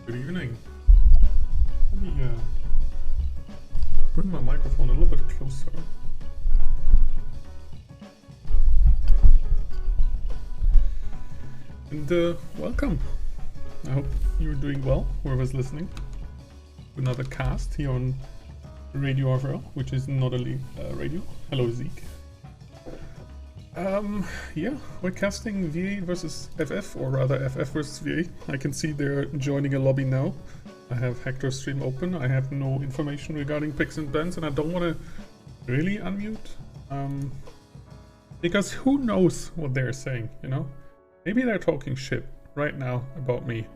Good evening. Let me bring my microphone a little bit closer. And welcome. I hope you're doing well, whoever's listening. Another cast here on Radio RFL, which is not a radio. Hello, Zeke. Yeah, we're casting VA versus FF, or rather FF versus VA. I can see they're joining a lobby now. I have Hector's stream open. I have no information regarding picks and bans, and I don't want to really unmute. Because who knows what they're saying, you know? Maybe they're talking shit right now about me.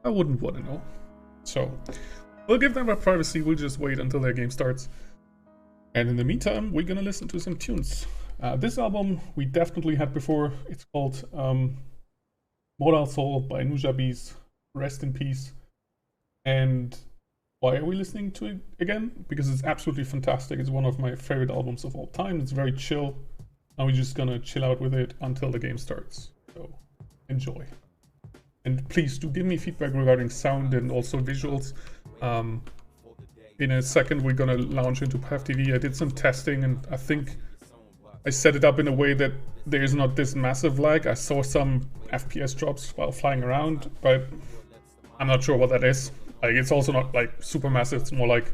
I wouldn't want to know. So, we'll give them our privacy. We'll just wait until their game starts. And in the meantime, we're gonna listen to some tunes. This album we definitely had before. It's called Mortal Soul by Nujabes. Rest in peace. And why are we listening to it again? Because it's absolutely fantastic. It's one of my favorite albums of all time. It's very chill. And we're just gonna chill out with it until the game starts. So enjoy. And please do give me feedback regarding sound and also visuals. In a second we're gonna launch into Path TV. I did some testing and I think I set it up in a way that there's not this massive lag. I saw some FPS drops while flying around, but I'm not sure what that is. Like, it's also not like super massive. It's more like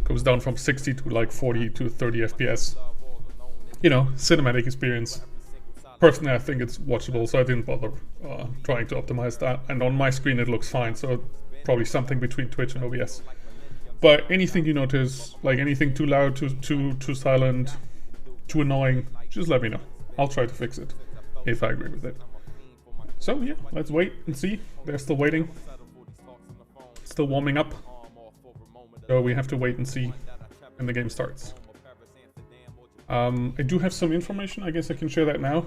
goes down from 60 to like 40 to 30 FPS. You know, cinematic experience. Personally, I think it's watchable, so I didn't bother trying to optimize that. And on my screen, it looks fine. So probably something between Twitch and OBS. But anything you notice, like anything too loud, too silent, too annoying, just let me know. I'll try to fix it if I agree with it. So yeah, let's wait and see. They're still waiting. Still warming up. So we have to wait and see when the game starts. I do have some information. I guess I can share that now.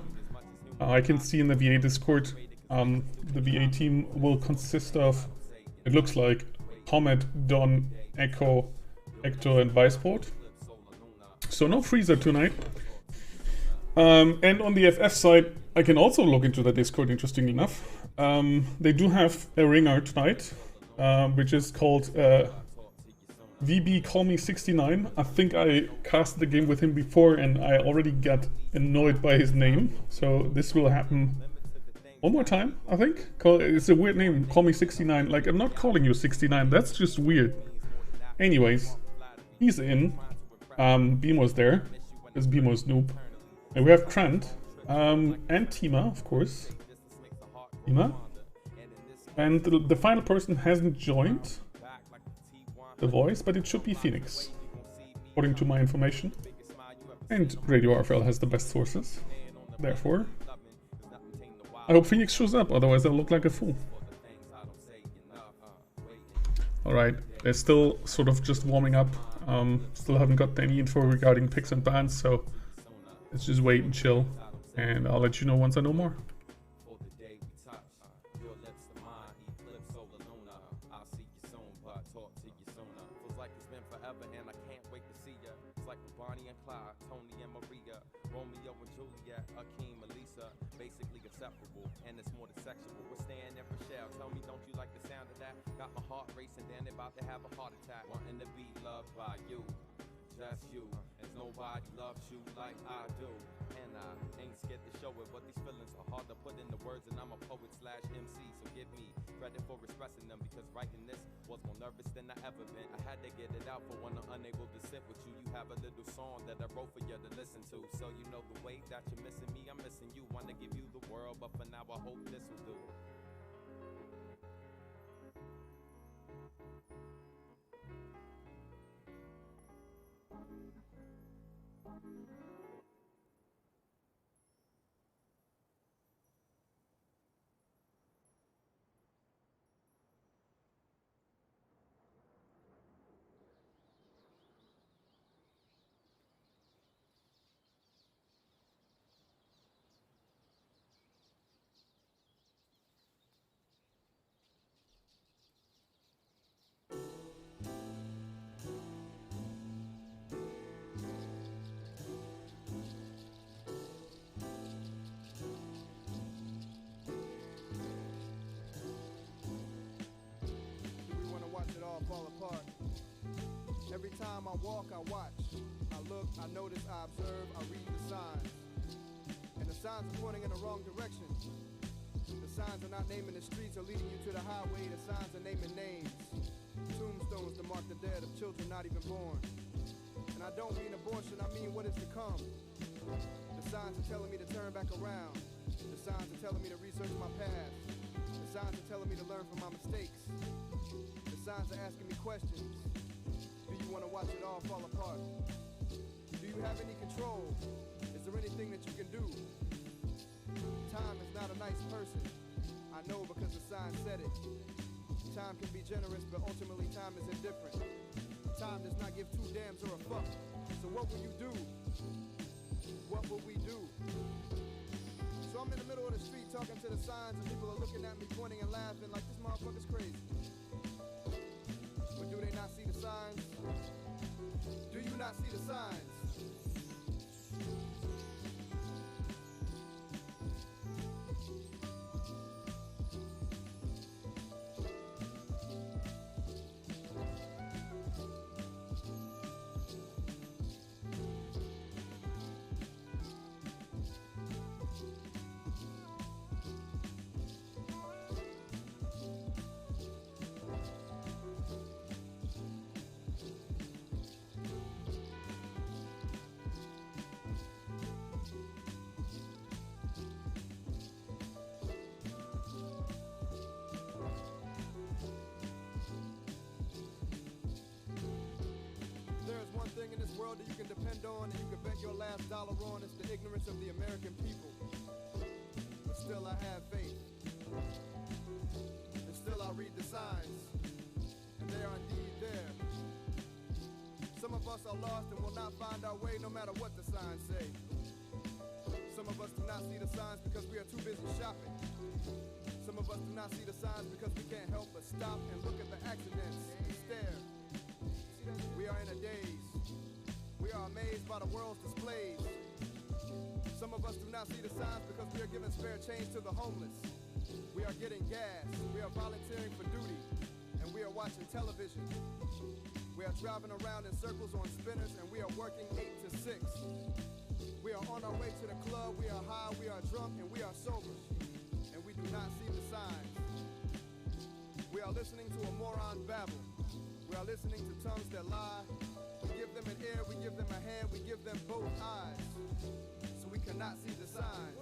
I can see in the VA Discord, the VA team will consist of, it looks like, Hamed, Don, Echo, Hector, and Viceport. So no freezer tonight. And on the FF side, I can also log into the Discord, interestingly enough. They do have a ringer tonight, which is called VB Call Me 69. I think I cast the game with him before and I already got annoyed by his name. So this will happen one more time, I think. It's a weird name, Call Me 69. Like, I'm not calling you 69, that's just weird. Anyways, he's in. Beamo's there. There's Beamo's noob. And we have Trent. And Tima, of course. Tima. And the final person hasn't joined the voice, but it should be Phoenix, according to my information. And Radio RFL has the best sources. Therefore, I hope Phoenix shows up, otherwise I'll look like a fool. Alright, they're still sort of just warming up. Still haven't got any info regarding picks and bans, so let's just wait and chill. And I'll let you know once I know more. To have a heart attack, wanting to be loved by you, just you, as nobody loves you like I do, and I ain't scared to show it, but these feelings are hard to put into words, and I'm a poet slash MC, so give me credit for expressing them, because writing this was more nervous than I ever been. I had to get it out for when I'm unable to sit with you. You have a little song that I wrote for you to listen to, so you know the way that you're missing me, I'm missing you. Want to give you the world, but for now I hope this will do. time I walk, I watch. I look, I notice, I observe, I read the signs. And the signs are pointing in the wrong direction. The signs are not naming the streets or leading you to the highway. The signs are naming names. Tombstones to mark the dead of children not even born. And I don't mean abortion, I mean what is to come. The signs are telling me to turn back around. The signs are telling me to research my past. The signs are telling me to learn from my mistakes. The signs are asking me questions. Do you want to watch it all fall apart? Do you have any control? Is there anything that you can do? Time is not a nice person. I know because the sign said it. Time can be generous, but ultimately time is indifferent. Time does not give two damns or a fuck. So what will you do? What will we do? So I'm in the middle of the street talking to the signs, and people are looking at me, pointing and laughing like this motherfucker's crazy. But do they not see the signs? Do you not see the signs? Thing in this world that you can depend on and you can bet your last dollar on, it's the ignorance of the American people. But still I have faith. And still I read the signs. And they are indeed there. Some of us are lost and will not find our way no matter what the signs say. Some of us do not see the signs because we are too busy shopping. Some of us do not see the signs because we can't help but stop and look at the accidents and stare. We are in a daze. We are amazed by the world's displays. Some of us do not see the signs because we are giving spare change to the homeless. We are getting gas. We are volunteering for duty. And we are watching television. We are driving around in circles on spinners and we are working 8 to 6. We are on our way to the club. We are high, we are drunk, and we are sober. And we do not see the signs. We are listening to a moron babble. We are listening to tongues that lie. We give them an ear, we give them a hand, we give them both eyes. So we cannot see the signs.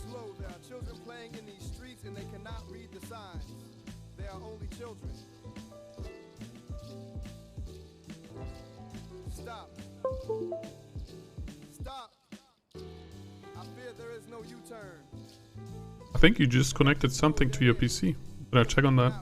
Slow, there are children playing in these streets and they cannot read the signs. They are only children. Stop. Stop. I fear there is no U-turn. I think you just connected something to your PC. Did I check on that?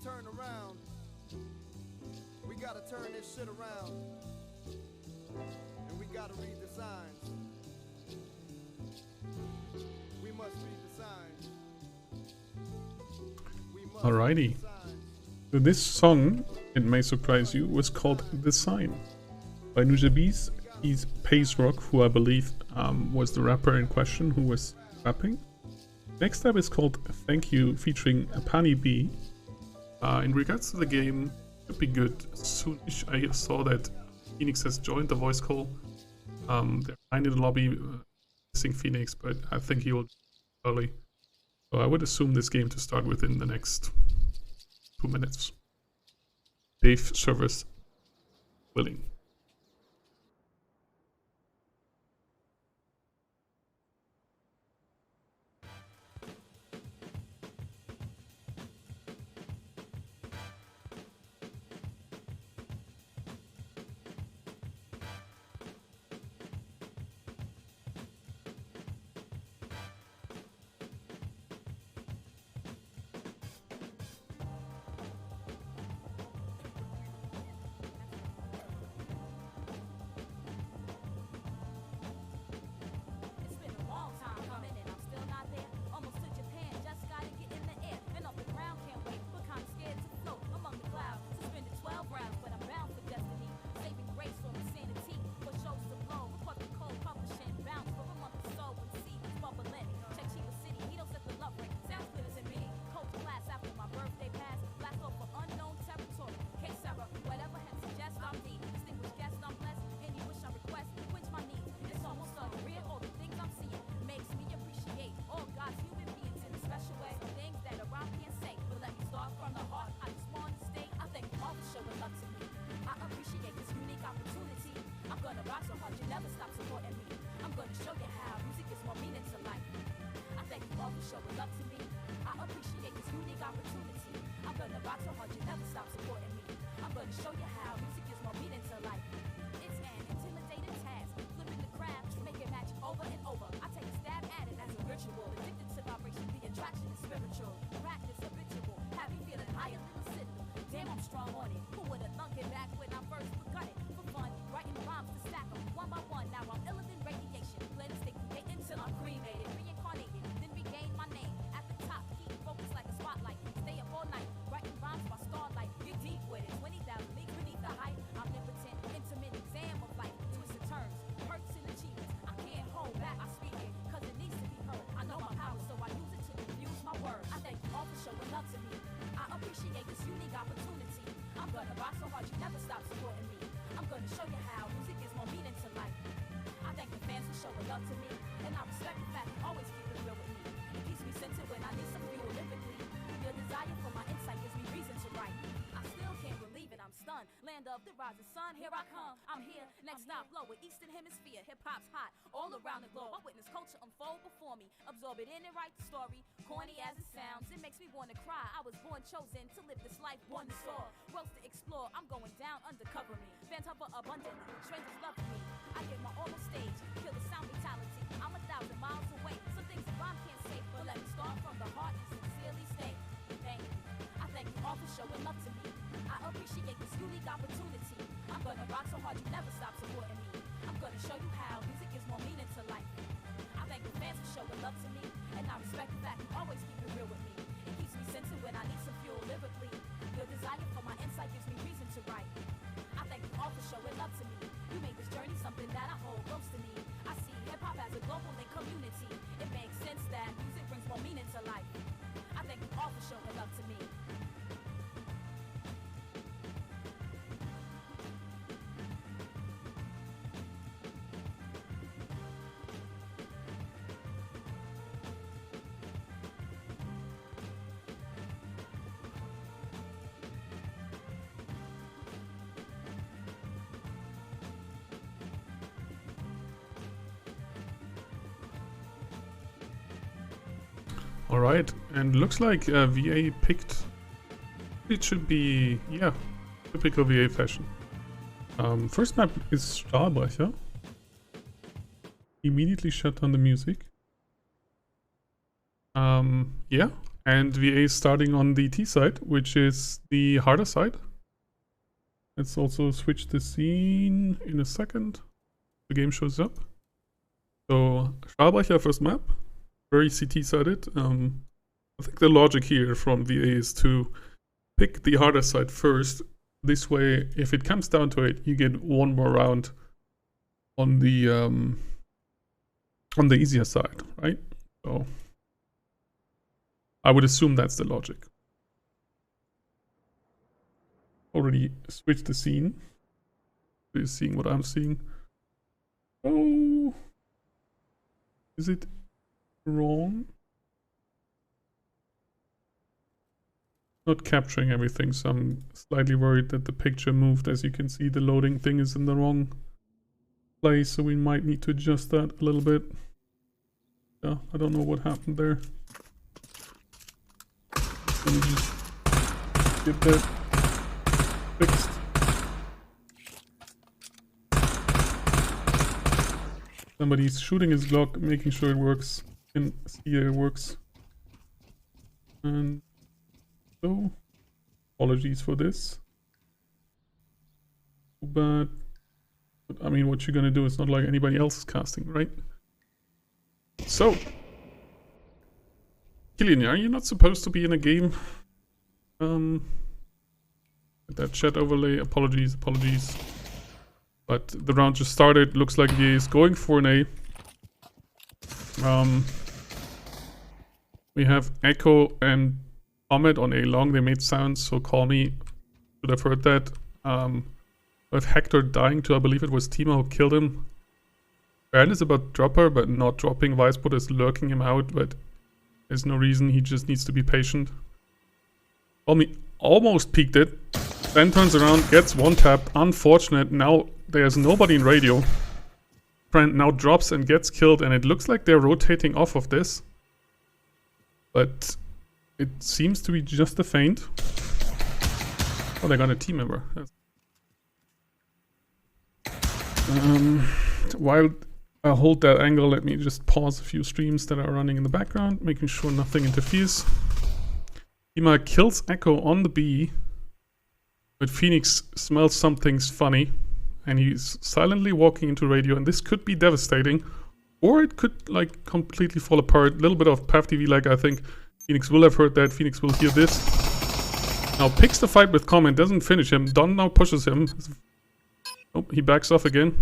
Turn around. We gotta turn this shit around. And we gotta read the signs. We must read the signs. We must Alrighty. read the signs. So this song, it may surprise you, was called The Sign by Nujabes. He's Pace Rock, who I believe was the rapper in question who was rapping. Next up is called Thank You featuring Pani B. In regards to the game, it should be good soonish. I saw that Phoenix has joined the voice call. They're behind in the lobby, missing Phoenix, but I think he will early. So I would assume this game to start within the next 2 minutes. Dave servers willing. of the rising sun, here I come. I'm here, next stop, lower, Eastern Hemisphere. Hip-hop's hot, all around the globe. I witness culture unfold before me. Absorb it in and write the story. Corny as it sounds, it makes me want to cry. I was born chosen to live this life, one to soar. Worlds to explore, I'm going down, undercover me. Fans hover abundantly, strangers love me. I get my all on stage, kill the sound mentality. I'm 1,000 miles away, some things a rhyme can't say. But let me start from the heart and sincerely state, thank you. I thank you all for showing love to me. I appreciate this unique opportunity. I'm gonna rock so hard you never stop supporting me. I'm gonna show you how music gives more meaning to life. I thank the fans for showing love to me, and I respect the fact you always keep it real with me. It keeps me centered when I need some fuel lyrically. Your desire for my insight gives me reason to write. I thank you all for showing love to me. You made this journey something that I hold close to me. I see hip-hop as a global link community. It makes sense that music brings more meaning to life. I thank you all for showing love to me. Alright, and looks like VA picked... It should be, yeah, typical VA fashion. First map is Stahlbrecher. Immediately shut down the music. Yeah, and VA is starting on the T side, which is the harder side. Let's also switch the scene in a second. The game shows up. So, Stahlbrecher first map. Very CT-sided. I think the logic here from VA is to pick the harder side first. This way, if it comes down to it, you get one more round on the easier side, right? So I would assume that's the logic. Already switched the scene. So you're seeing what I'm seeing. Oh, is it wrong? Not capturing everything, so I'm slightly worried that the picture moved. As you can see, the loading thing is in the wrong place, so we might need to adjust that a little bit. Yeah, I don't know what happened there. Let me just get that fixed. Somebody's shooting his Glock, making sure it works. You can see it works. And so, apologies for this. But I mean, what you're gonna do is not like anybody else is casting, right? So, Killian, are you not supposed to be in a game? That chat overlay, apologies. But the round just started. Looks like he is going for an A. We have Echo and Ahmed on A long. They made sounds, so call me. Should have heard that. With Hector dying to, I believe it was Timo who killed him. Brand is about dropper, but not dropping. Weisbrot is lurking him out, but there's no reason. He just needs to be patient. Call almost peeked it. Then turns around, gets one tap. Unfortunate. Now there's nobody in radio. Brand now drops and gets killed, and it looks like they're rotating off of this. But it seems to be just a feint. Oh, they got a team member. While I hold that angle, let me just pause a few streams that are running in the background, making sure nothing interferes. Ima kills Echo on the B, but Phoenix smells something's funny, and he's silently walking into radio, and this could be devastating, or it could like completely fall apart. A little bit of PAF TV, like I think Phoenix will have heard that. Phoenix will hear this. Now picks the fight with Comment, doesn't finish him. Don now pushes him. Oh, he backs off again.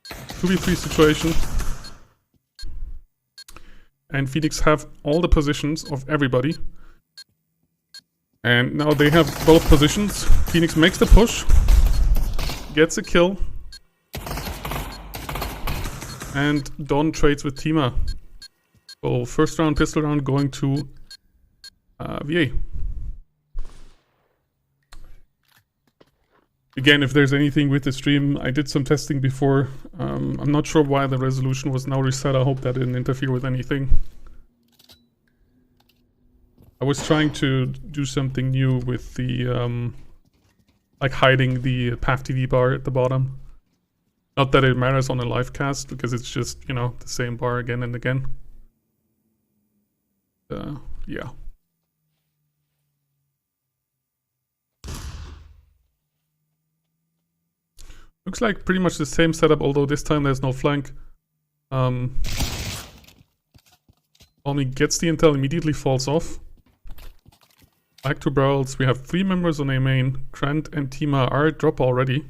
2v3 situation. And Phoenix have all the positions of everybody. And now they have both positions. Phoenix makes the push. Gets a kill. And Don trades with Tima. So first round pistol round going to VA. Again, if there's anything with the stream, I did some testing before. I'm not sure why the resolution was now reset. I hope that didn't interfere with anything. I was trying to do something new with the, like hiding the PAF TV bar at the bottom. Not that it matters on a live cast, because it's just, you know, the same bar again and again. Yeah. Looks like pretty much the same setup, although this time there's no flank. Only gets the intel, immediately falls off. Back to barrels. We have 3 members on A main. Grant and Tima are at drop already.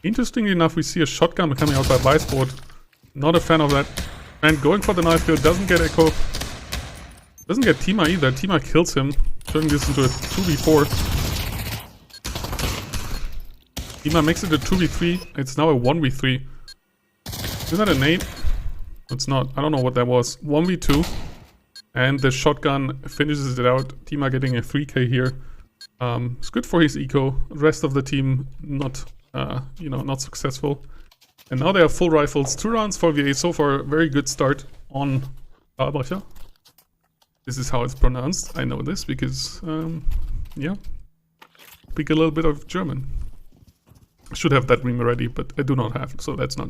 Interestingly enough, we see a shotgun coming out by Viceboard. Not a fan of that. And going for the knife kill, doesn't get Echo. Doesn't get Tima either. Tima kills him, turning this into a 2v4. Tima makes it a 2v3. It's now a 1v3. Is that a nade? It's not. I don't know what that was. 1v2. And the shotgun finishes it out. Tima getting a 3k here. It's good for his eco. The rest of the team not, not successful. And now they have full rifles. 2 rounds for VA. So far, very good start on Albrecher. This is how it's pronounced. I know this because, yeah. Speak a little bit of German. I should have that meme already, but I do not have, so let's not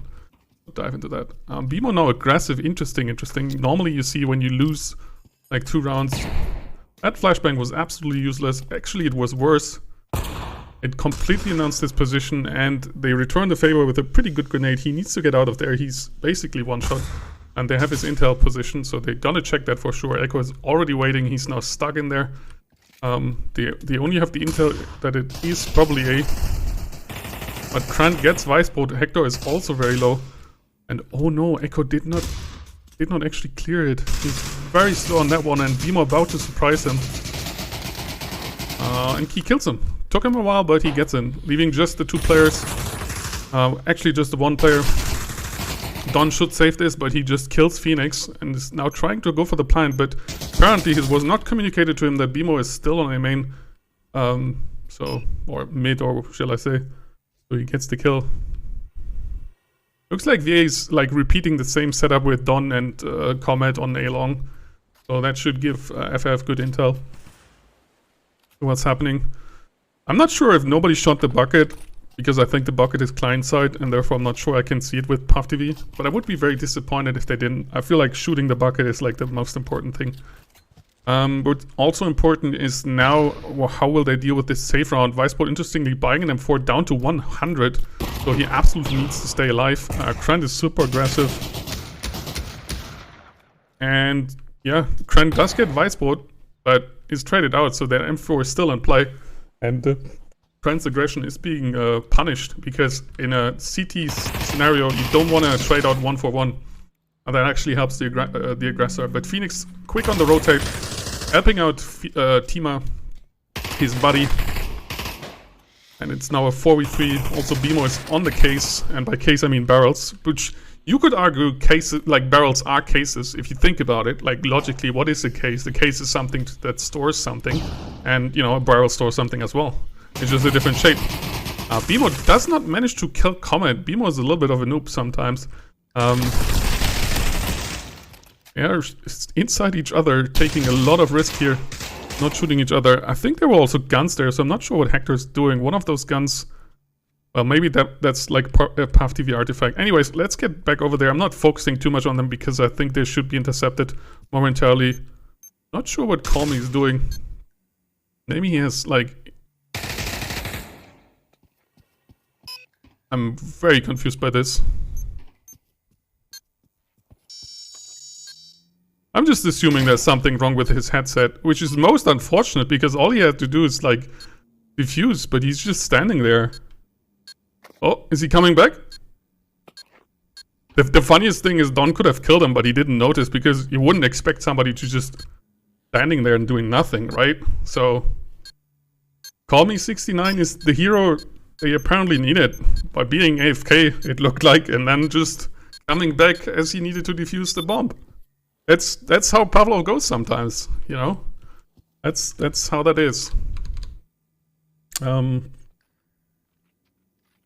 dive into that. BMO now aggressive, interesting. Normally you see when you lose like 2 rounds, that flashbang was absolutely useless. Actually, it was worse. It completely announced his position, and they return the favor with a pretty good grenade. He needs to get out of there. He's basically one shot, and they have his intel position, so they're gonna check that for sure. Echo is already waiting. He's now stuck in there. They only have the intel that it is probably A. But Grant gets Viceboard. Hector is also very low. And oh no, Echo did not actually clear it. He's very slow on that one, and Bimo about to surprise him. And he kills him. Took him a while, but he gets in, leaving just the 2 players. Actually just the 1 player. Don should save this, but he just kills Phoenix and is now trying to go for the plant, but apparently it was not communicated to him that Bimo is still on A main. Or mid, or shall I say. So he gets the kill. Looks like VA is like repeating the same setup with Don and Comet on A long. So that should give FF good intel to what's happening. I'm not sure if nobody shot the bucket, because I think the bucket is client side, and therefore I'm not sure I can see it with PAF TV. But I would be very disappointed if they didn't. I feel like shooting the bucket is like the most important thing. What's also important is now, how will they deal with this safe round? Viceboard, interestingly, buying an M4 down to 100, so he absolutely needs to stay alive. Krant is super aggressive. And yeah, Krant does get Viceboard, but is traded out, so their M4 is still in play. And Krant's aggression is being punished, because in a CT scenario, you don't want to trade out 1 for 1. And that actually helps the aggressor. But Phoenix, quick on the rotate, helping out Tima, his buddy. And it's now a 4v3. Also, Bimo is on the case. And by case, I mean barrels. Which you could argue cases, like barrels are cases, if you think about it. Like, logically, what is a case? The case is something that stores something. And, you know, a barrel stores something as well. It's just a different shape. Bimo does not manage to kill Comet. Bimo is a little bit of a noob sometimes. Yeah, inside each other, taking a lot of risk here, not shooting each other. I think there were also guns there, so I'm not sure what Hector's doing. One of those guns, well, maybe that's like a PAF TV artifact. Anyways, let's get back over there. I'm not focusing too much on them because I think they should be intercepted momentarily. Not sure what Calmy is doing. Maybe he has like... I'm very confused by this. I'm just assuming there's something wrong with his headset, which is most unfortunate because all he had to do is like defuse, but he's just standing there. Oh, is he coming back? The funniest thing is Don could have killed him, but he didn't notice because you wouldn't expect somebody to just standing there and doing nothing, right? So, Call Me 69 is the hero they apparently needed by being AFK, it looked like, and then just coming back as he needed to defuse the bomb. That's how Pavlov goes sometimes, you know? That's how that is.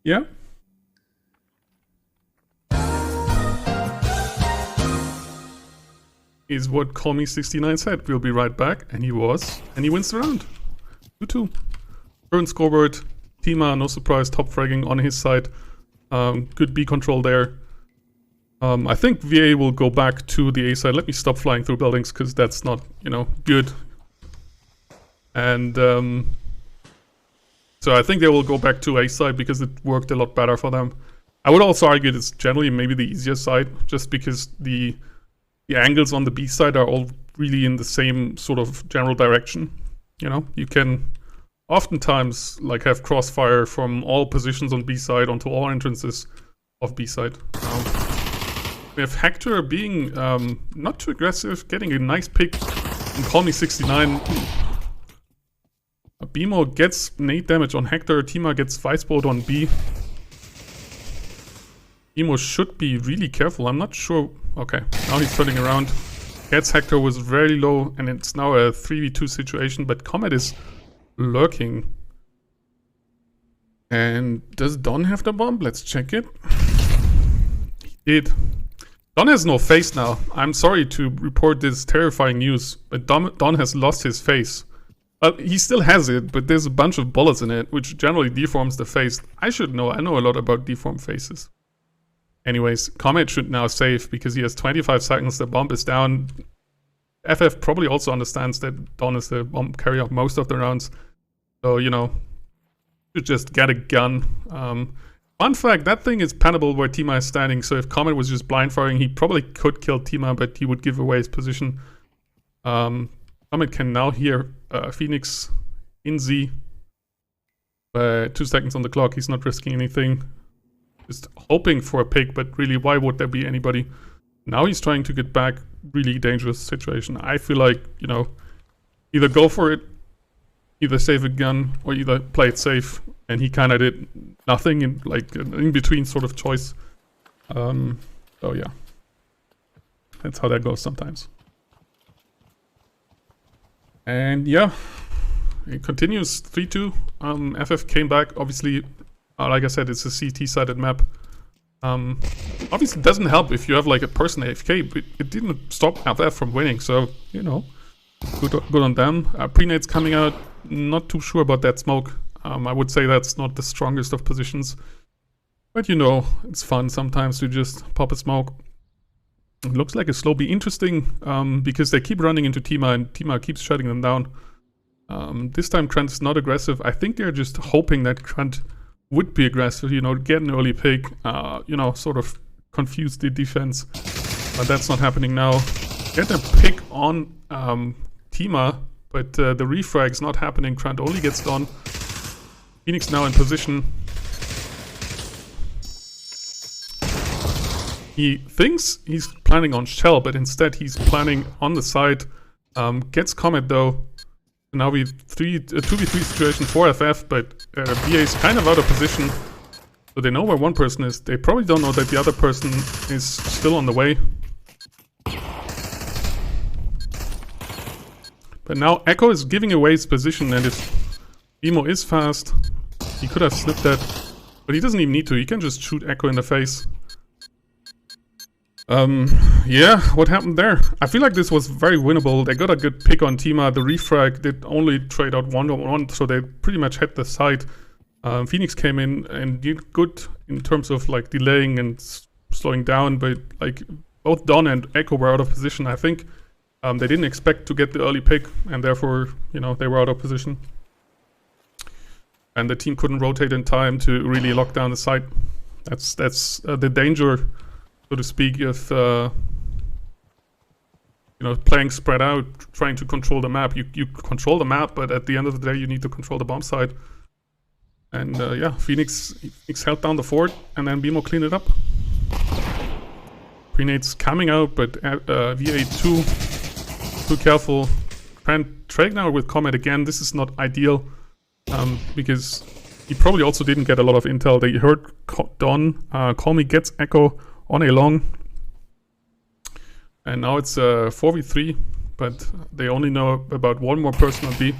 Yeah. Is what Callme69 said. We'll be right back, and he was, and he wins the round. 2-2. Current scoreboard. Tima, no surprise, top fragging on his side. Good B control there. I think VA will go back to the A side. Let me stop flying through buildings, because that's not, you know, good. And so I think they will go back to A side because it worked a lot better for them. I would also argue it's generally maybe the easier side, just because the angles on the B side are all really in the same sort of general direction. You know, you can oftentimes like have crossfire from all positions on B side onto all entrances of B side. We have Hector being not too aggressive, getting a nice pick and Callme69. BMO gets nade damage on Hector, Tima gets vice bolt on B. BMO should be really careful, I'm not sure. Okay, now he's turning around. Gets Hector, was very low, and it's now a 3v2 situation, but Comet is lurking. And does Don have the bomb? Let's check it. He did. Don has no face now. I'm sorry to report this terrifying news, but Don has lost his face. Well, he still has it, but there's a bunch of bullets in it, which generally deforms the face. I should know. I know a lot about deformed faces. Anyways, Comet should now save because he has 25 seconds. The bomb is down. FF probably also understands that Don is the bomb carrier most of the rounds. So, you know, should just get a gun. Fun fact, that thing is pannable where Tima is standing. So if Comet was just blind firing, he probably could kill Tima, but he would give away his position. Comet can now hear Phoenix in Z. 2 seconds on the clock. He's not risking anything. Just hoping for a pick, but really, why would there be anybody? Now he's trying to get back. Really dangerous situation. I feel like, you know, either go for it, either save a gun, or either play it safe. And he kind of did nothing, in like an in-between sort of choice. So yeah, that's how that goes sometimes. And yeah, it continues 3-2. FF came back, obviously. Like I said, it's a CT-sided map. Obviously, it doesn't help if you have like a person AFK, but it didn't stop FF from winning. So, you know, good on them. Pre-nade's coming out. Not too sure about that smoke. I would say that's not the strongest of positions. But you know, it's fun sometimes to just pop a smoke. It looks like a slow B. Interesting, because they keep running into Tima and Tima keeps shutting them down. This time Krant is not aggressive. I think they're just hoping that Krant would be aggressive, you know, get an early pick, you know, sort of confuse the defense. But that's not happening now. Get a pick on Tima, but the refrag's not happening. Krant only gets done. Phoenix now in position. He thinks he's planning on Shell, but instead he's planning on the side. Gets Comet though. Now we 2v3 situation for FF, but VA is kind of out of position. So they know where one person is. They probably don't know that the other person is still on the way. But now Echo is giving away his position, and if Emo is fast, he could have slipped that. But he doesn't even need to. He can just shoot Echo in the face. Yeah, what happened there? I feel like this was very winnable. They got a good pick on Tima. The refrag did only trade out 1-on-1, so they pretty much had the side. Phoenix came in and did good in terms of like delaying and slowing down, but like both Don and Echo were out of position. I think they didn't expect to get the early pick, and therefore, you know, they were out of position. And the team couldn't rotate in time to really lock down the site. That's the danger, so to speak, of you know, playing spread out, trying to control the map. You control the map, but at the end of the day, you need to control the bomb site. And yeah, Phoenix held down the fort, and then BMO cleaned it up. Prenade's coming out, but VA2 too careful. Trade now with Comet again. This is not ideal, because he probably also didn't get a lot of intel. They heard Don. Callme gets Echo on a long. And now it's 4v3, but they only know about one more person on B.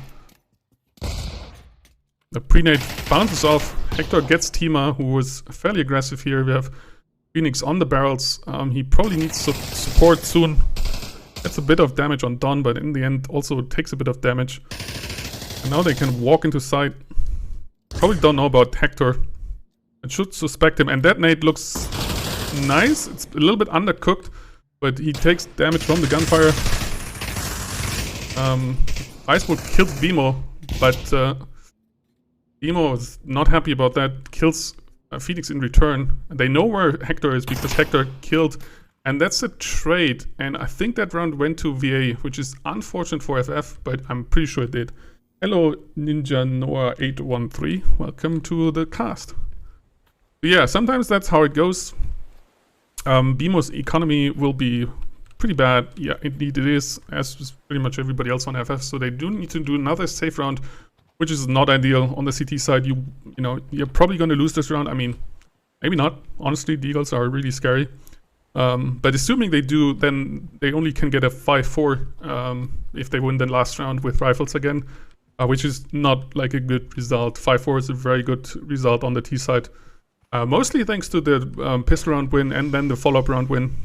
The pre-nade bounces off. Hector gets Tima, who was fairly aggressive here. We have Phoenix on the barrels. He probably needs support soon. Gets a bit of damage on Don, but in the end also takes a bit of damage. And now they can walk into sight. Probably don't know about Hector. It should suspect him. And that nade looks nice. It's a little bit undercooked, but he takes damage from the gunfire. Icebolt kills Bimo, but Bimo is not happy about that. Kills Phoenix in return. And they know where Hector is because Hector killed. And that's a trade. And I think that round went to VA, which is unfortunate for FF, but I'm pretty sure it did. Hello, Ninja Noah 813. Welcome to the cast. But yeah, sometimes that's how it goes. Bimo's economy will be pretty bad. Yeah, indeed it is, as pretty much everybody else on FF. So they do need to do another safe round, which is not ideal on the CT side. You know, you're probably going to lose this round. I mean, maybe not. Honestly, the Eagles are really scary. But assuming they do, then they only can get a 5-4 if they win the last round with rifles again, which is not like a good result. 5-4 is a very good result on the T side. Mostly thanks to the pistol round win and then the follow-up round win.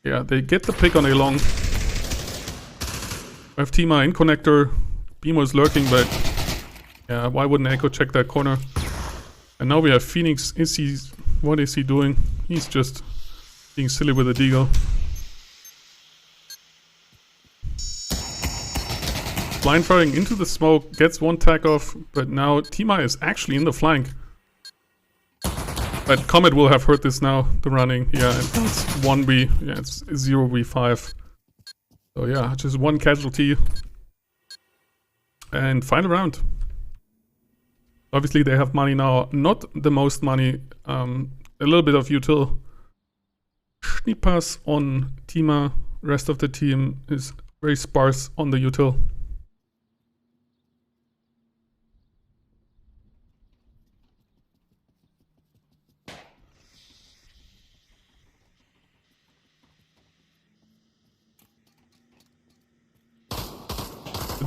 Yeah, they get the pick on A long. We have Tima in connector. Bimo is lurking, but yeah, why wouldn't Echo check that corner? And now we have Phoenix. What is he doing? He's just being silly with the deagle. Blind firing into the smoke, gets one tag off, but now Tima is actually in the flank. But Comet will have heard this now, the running. Yeah, and it's 1v, yeah, it's 0v5. So yeah, just one casualty. And final round. Obviously they have money now, not the most money, a little bit of util. Schnippas on Tima, rest of the team is very sparse on the util.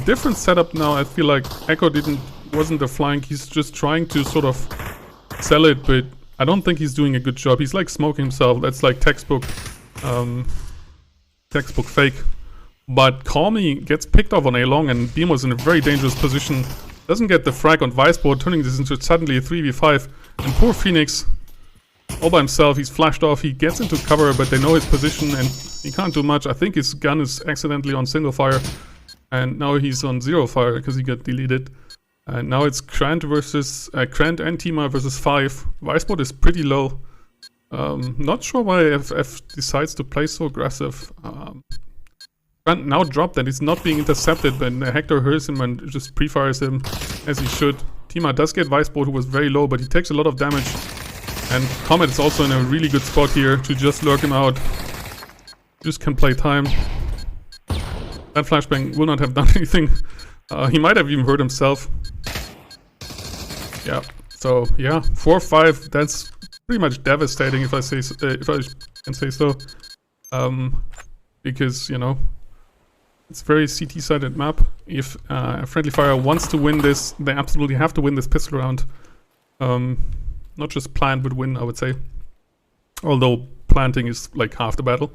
Different setup now. I feel like Echo wasn't the flank. He's just trying to sort of sell it, but I don't think he's doing a good job. He's like smoking himself. That's like textbook fake. But Call Me gets picked off on A long, and Bimo's in a very dangerous position. Doesn't get the frag on Viceboard, turning this into suddenly a 3v5. And poor Phoenix, all by himself, he's flashed off. He gets into cover, but they know his position, and he can't do much. I think his gun is accidentally on single fire. And now he's on 0 fire because he got deleted. And now it's Krant versus Krant and Tima versus 5. Viceboard is pretty low. Not sure why FF decides to play so aggressive. Krant now dropped and he's not being intercepted, but Hector hears him and just pre-fires him as he should. Tima does get Viceboard, who was very low, but he takes a lot of damage. And Comet is also in a really good spot here to just lurk him out. Just can play time. That flashbang will not have done anything. He might have even hurt himself. Yeah. So yeah, 4-5. That's pretty much devastating, if I say so, if I can say so. Because you know, it's a very CT-sided map. If Friendly Fire wants to win this, they absolutely have to win this pistol round. Not just plant, but win, I would say. Although planting is like half the battle.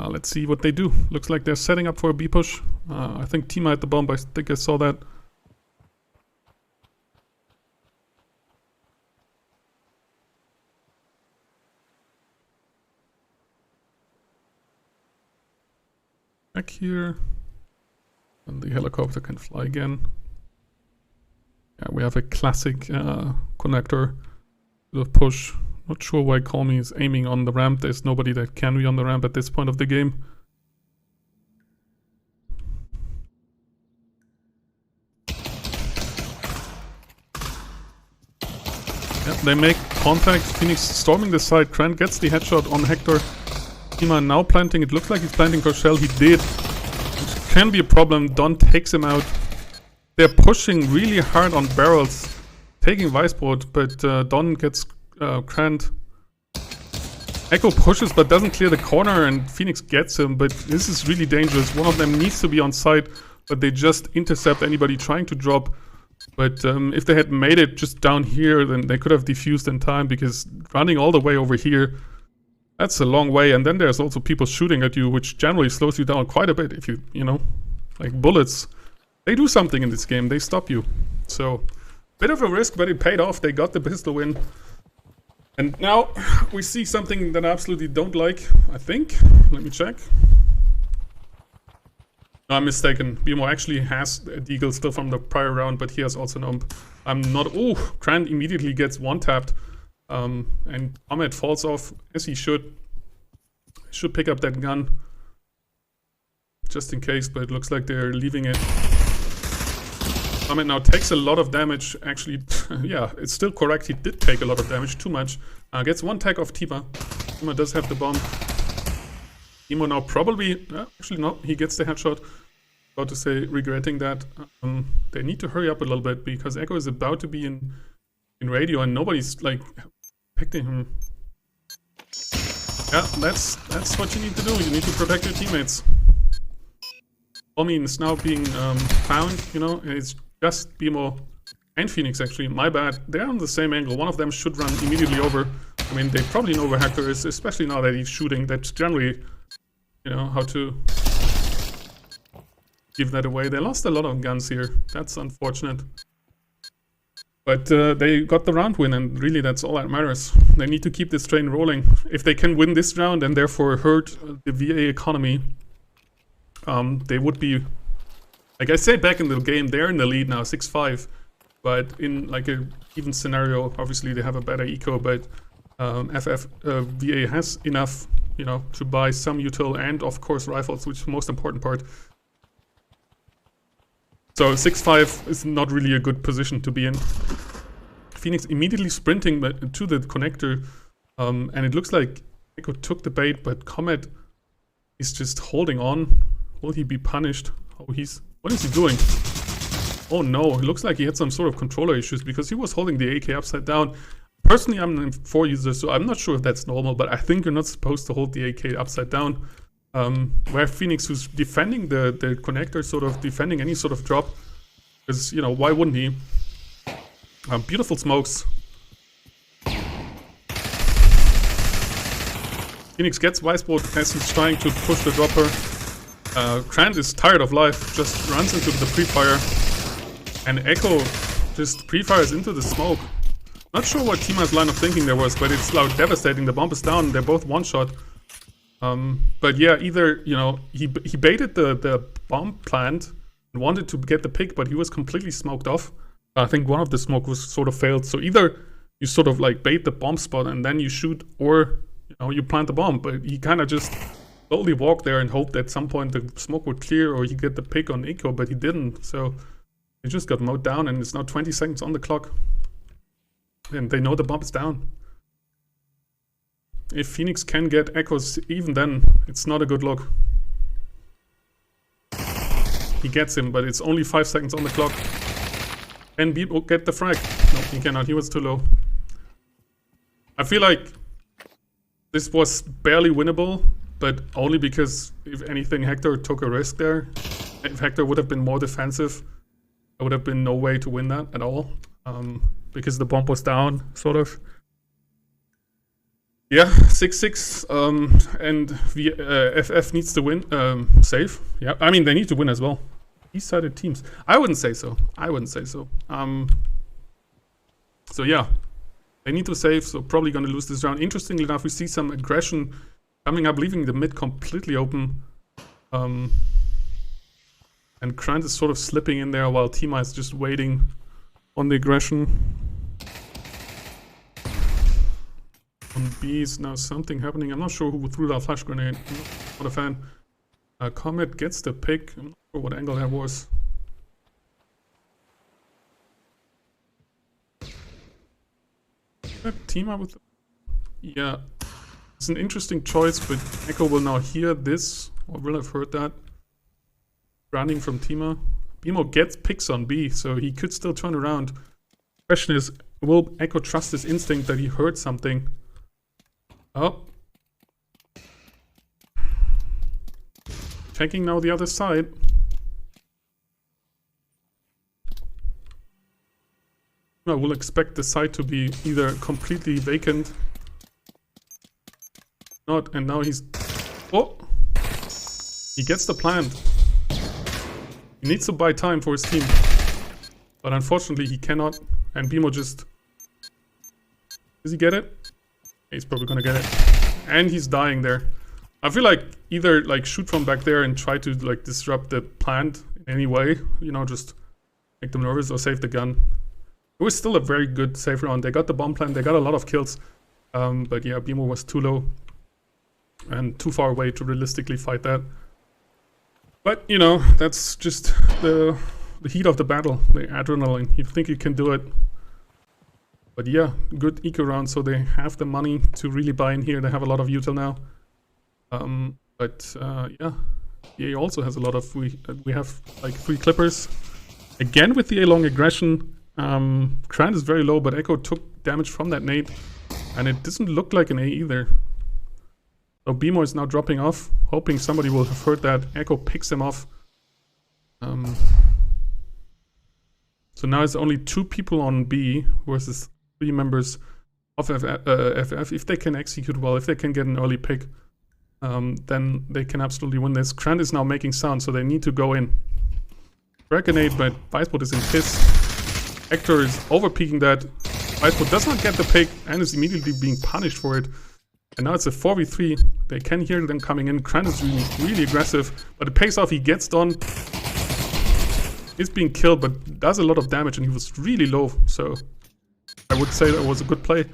Let's see what they do. Looks like they're setting up for a B push. I think Tima at the bomb, I think I saw that. Back here. And the helicopter can fly again. Yeah, we have a classic connector. Bit of push. Not sure why Call Me is aiming on the ramp. There's nobody that can be on the ramp at this point of the game. Yeah, they make contact. Phoenix storming the side. Krant gets the headshot on Hector. Tima now planting. It looks like he's planting for Shell. He did. Which can be a problem. Don takes him out. They're pushing really hard on barrels. Taking Viceboard, but Don gets Krant. Echo pushes but doesn't clear the corner and Phoenix gets him, but this is really dangerous. One of them needs to be on site. but they just intercept anybody trying to drop. But if they had made it just down here, then they could have defused in time, because running all the way over here, that's a long way. And then there's also people shooting at you, which generally slows you down quite a bit. If you know, like bullets, they do something in this game. They stop you. So, bit of a risk, but it paid off. They got the pistol win. And now we see something that I absolutely don't like, I think. Let me check. No, I'm mistaken. BMO actually has a deagle still from the prior round, but he has also an ump. I'm not... Oh, Grant immediately gets one-tapped. And Ahmed falls off, as he should. Should pick up that gun. Just in case, but it looks like they're leaving it. Ahmed now takes a lot of damage. Actually, yeah, it's still correct. He did take a lot of damage, too much. Gets one tag off Tima. Tima does have the bomb. Emo now probably... actually, no, he gets the headshot. About to say, regretting that. They need to hurry up a little bit, because Echo is about to be in radio, and nobody's, like, protecting him. Yeah, that's what you need to do. You need to protect your teammates. I mean, it's now being found, you know, it's just BMO and Phoenix, actually. My bad. They're on the same angle. One of them should run immediately over. I mean, they probably know where Hector is, especially now that he's shooting. That's generally, you know, how to give that away. They lost a lot of guns here. That's unfortunate. But they got the round win, and really that's all that matters. They need to keep this train rolling. If they can win this round and therefore hurt the VA economy, they would be, like I said back in the game, they're in the lead now, 6-5. But in like a even scenario, obviously they have a better eco, but VA has enough, you know, to buy some util and of course rifles, which is the most important part. So 6-5 is not really a good position to be in. Phoenix immediately sprinting to the connector, and it looks like Echo took the bait, but Comet is just holding on. Will he be punished? Oh, what is he doing? Oh no, it looks like he had some sort of controller issues, because he was holding the AK upside down. Personally, I'm an M4 user, so I'm not sure if that's normal, but I think you're not supposed to hold the AK upside down. Where Phoenix, who's defending the connector, sort of defending any sort of drop, because, you know, why wouldn't he? Beautiful smokes. Phoenix gets Weisbrot as he's trying to push the dropper. Grant is tired of life, just runs into the pre-fire. And Echo just pre-fires into the smoke. Not sure what Tima's line of thinking there was, but it's like devastating. The bomb is down, they're both one-shot. But yeah, either, you know, he baited the bomb plant and wanted to get the pick, but he was completely smoked off. I think one of the smoke was sort of failed. So either you sort of like bait the bomb spot and then you shoot, or, you know, you plant the bomb. But he kind of just slowly walked there and hoped at some point the smoke would clear or he get the pick on Echo, but he didn't. So he just got mowed down, and it's now 20 seconds on the clock. And they know the bomb is down. If Phoenix can get Echoes even then, it's not a good look. He gets him, but it's only 5 seconds on the clock. Can Beat get the frag? No, he cannot. He was too low. I feel like this was barely winnable, but only because, if anything, Hector took a risk there. If Hector would have been more defensive, there would have been no way to win that at all. Because the bomb was down, sort of. Yeah, 6-6, and FF needs to win, save. Yeah, I mean, they need to win as well. East-sided teams. I wouldn't say so. So yeah, they need to save, so probably gonna lose this round. Interestingly enough, we see some aggression coming up, leaving the mid completely open. And Grant is sort of slipping in there while Tima is just waiting on the aggression. On B is now something happening. I'm not sure who threw that flash grenade. I'm not a fan. Comet gets the pick. I'm not sure what angle that was. Team up with the... Yeah. It's an interesting choice, but Echo will now hear this, or will have heard that. Running from Tima. Bimo gets picks on B, so he could still turn around. Question is, will Echo trust his instinct that he heard something? Oh. Checking now the other side. I will expect the site to be either completely vacant. Not, and now he's... Oh! He gets the plant. He needs to buy time for his team. But unfortunately he cannot. And Bimo just... Does he get it? He's probably gonna get it. And he's dying there. I feel like either like shoot from back there and try to like disrupt the plant in any way. You know, just make them nervous or save the gun. It was still a very good save round. They got the bomb plant, they got a lot of kills. But yeah, Bimo was too low. And too far away to realistically fight that. But, you know, that's just the heat of the battle, the adrenaline. You think you can do it. But yeah, good eco round, so they have the money to really buy in here. They have a lot of util now. Yeah, EA also has a lot of... We have like 3 clippers. Again with the A-long aggression. Krant is very low, but Echo took damage from that nade. And it doesn't look like an A either. So Bimo is now dropping off, hoping somebody will have heard that. Echo picks him off. So now it's only 2 people on B versus 3 members of FF. If they can execute well, if they can get an early pick, then they can absolutely win this. Krant is now making sound, so they need to go in. Grenade, but Vicebot is in piss. Hector is over-peaking that. Vicebot does not get the pick and is immediately being punished for it. And now it's a 4v3. They can hear them coming in. Krant is really aggressive, but it pays off. He gets done. He's being killed, but does a lot of damage, and he was really low. So I would say that was a good play,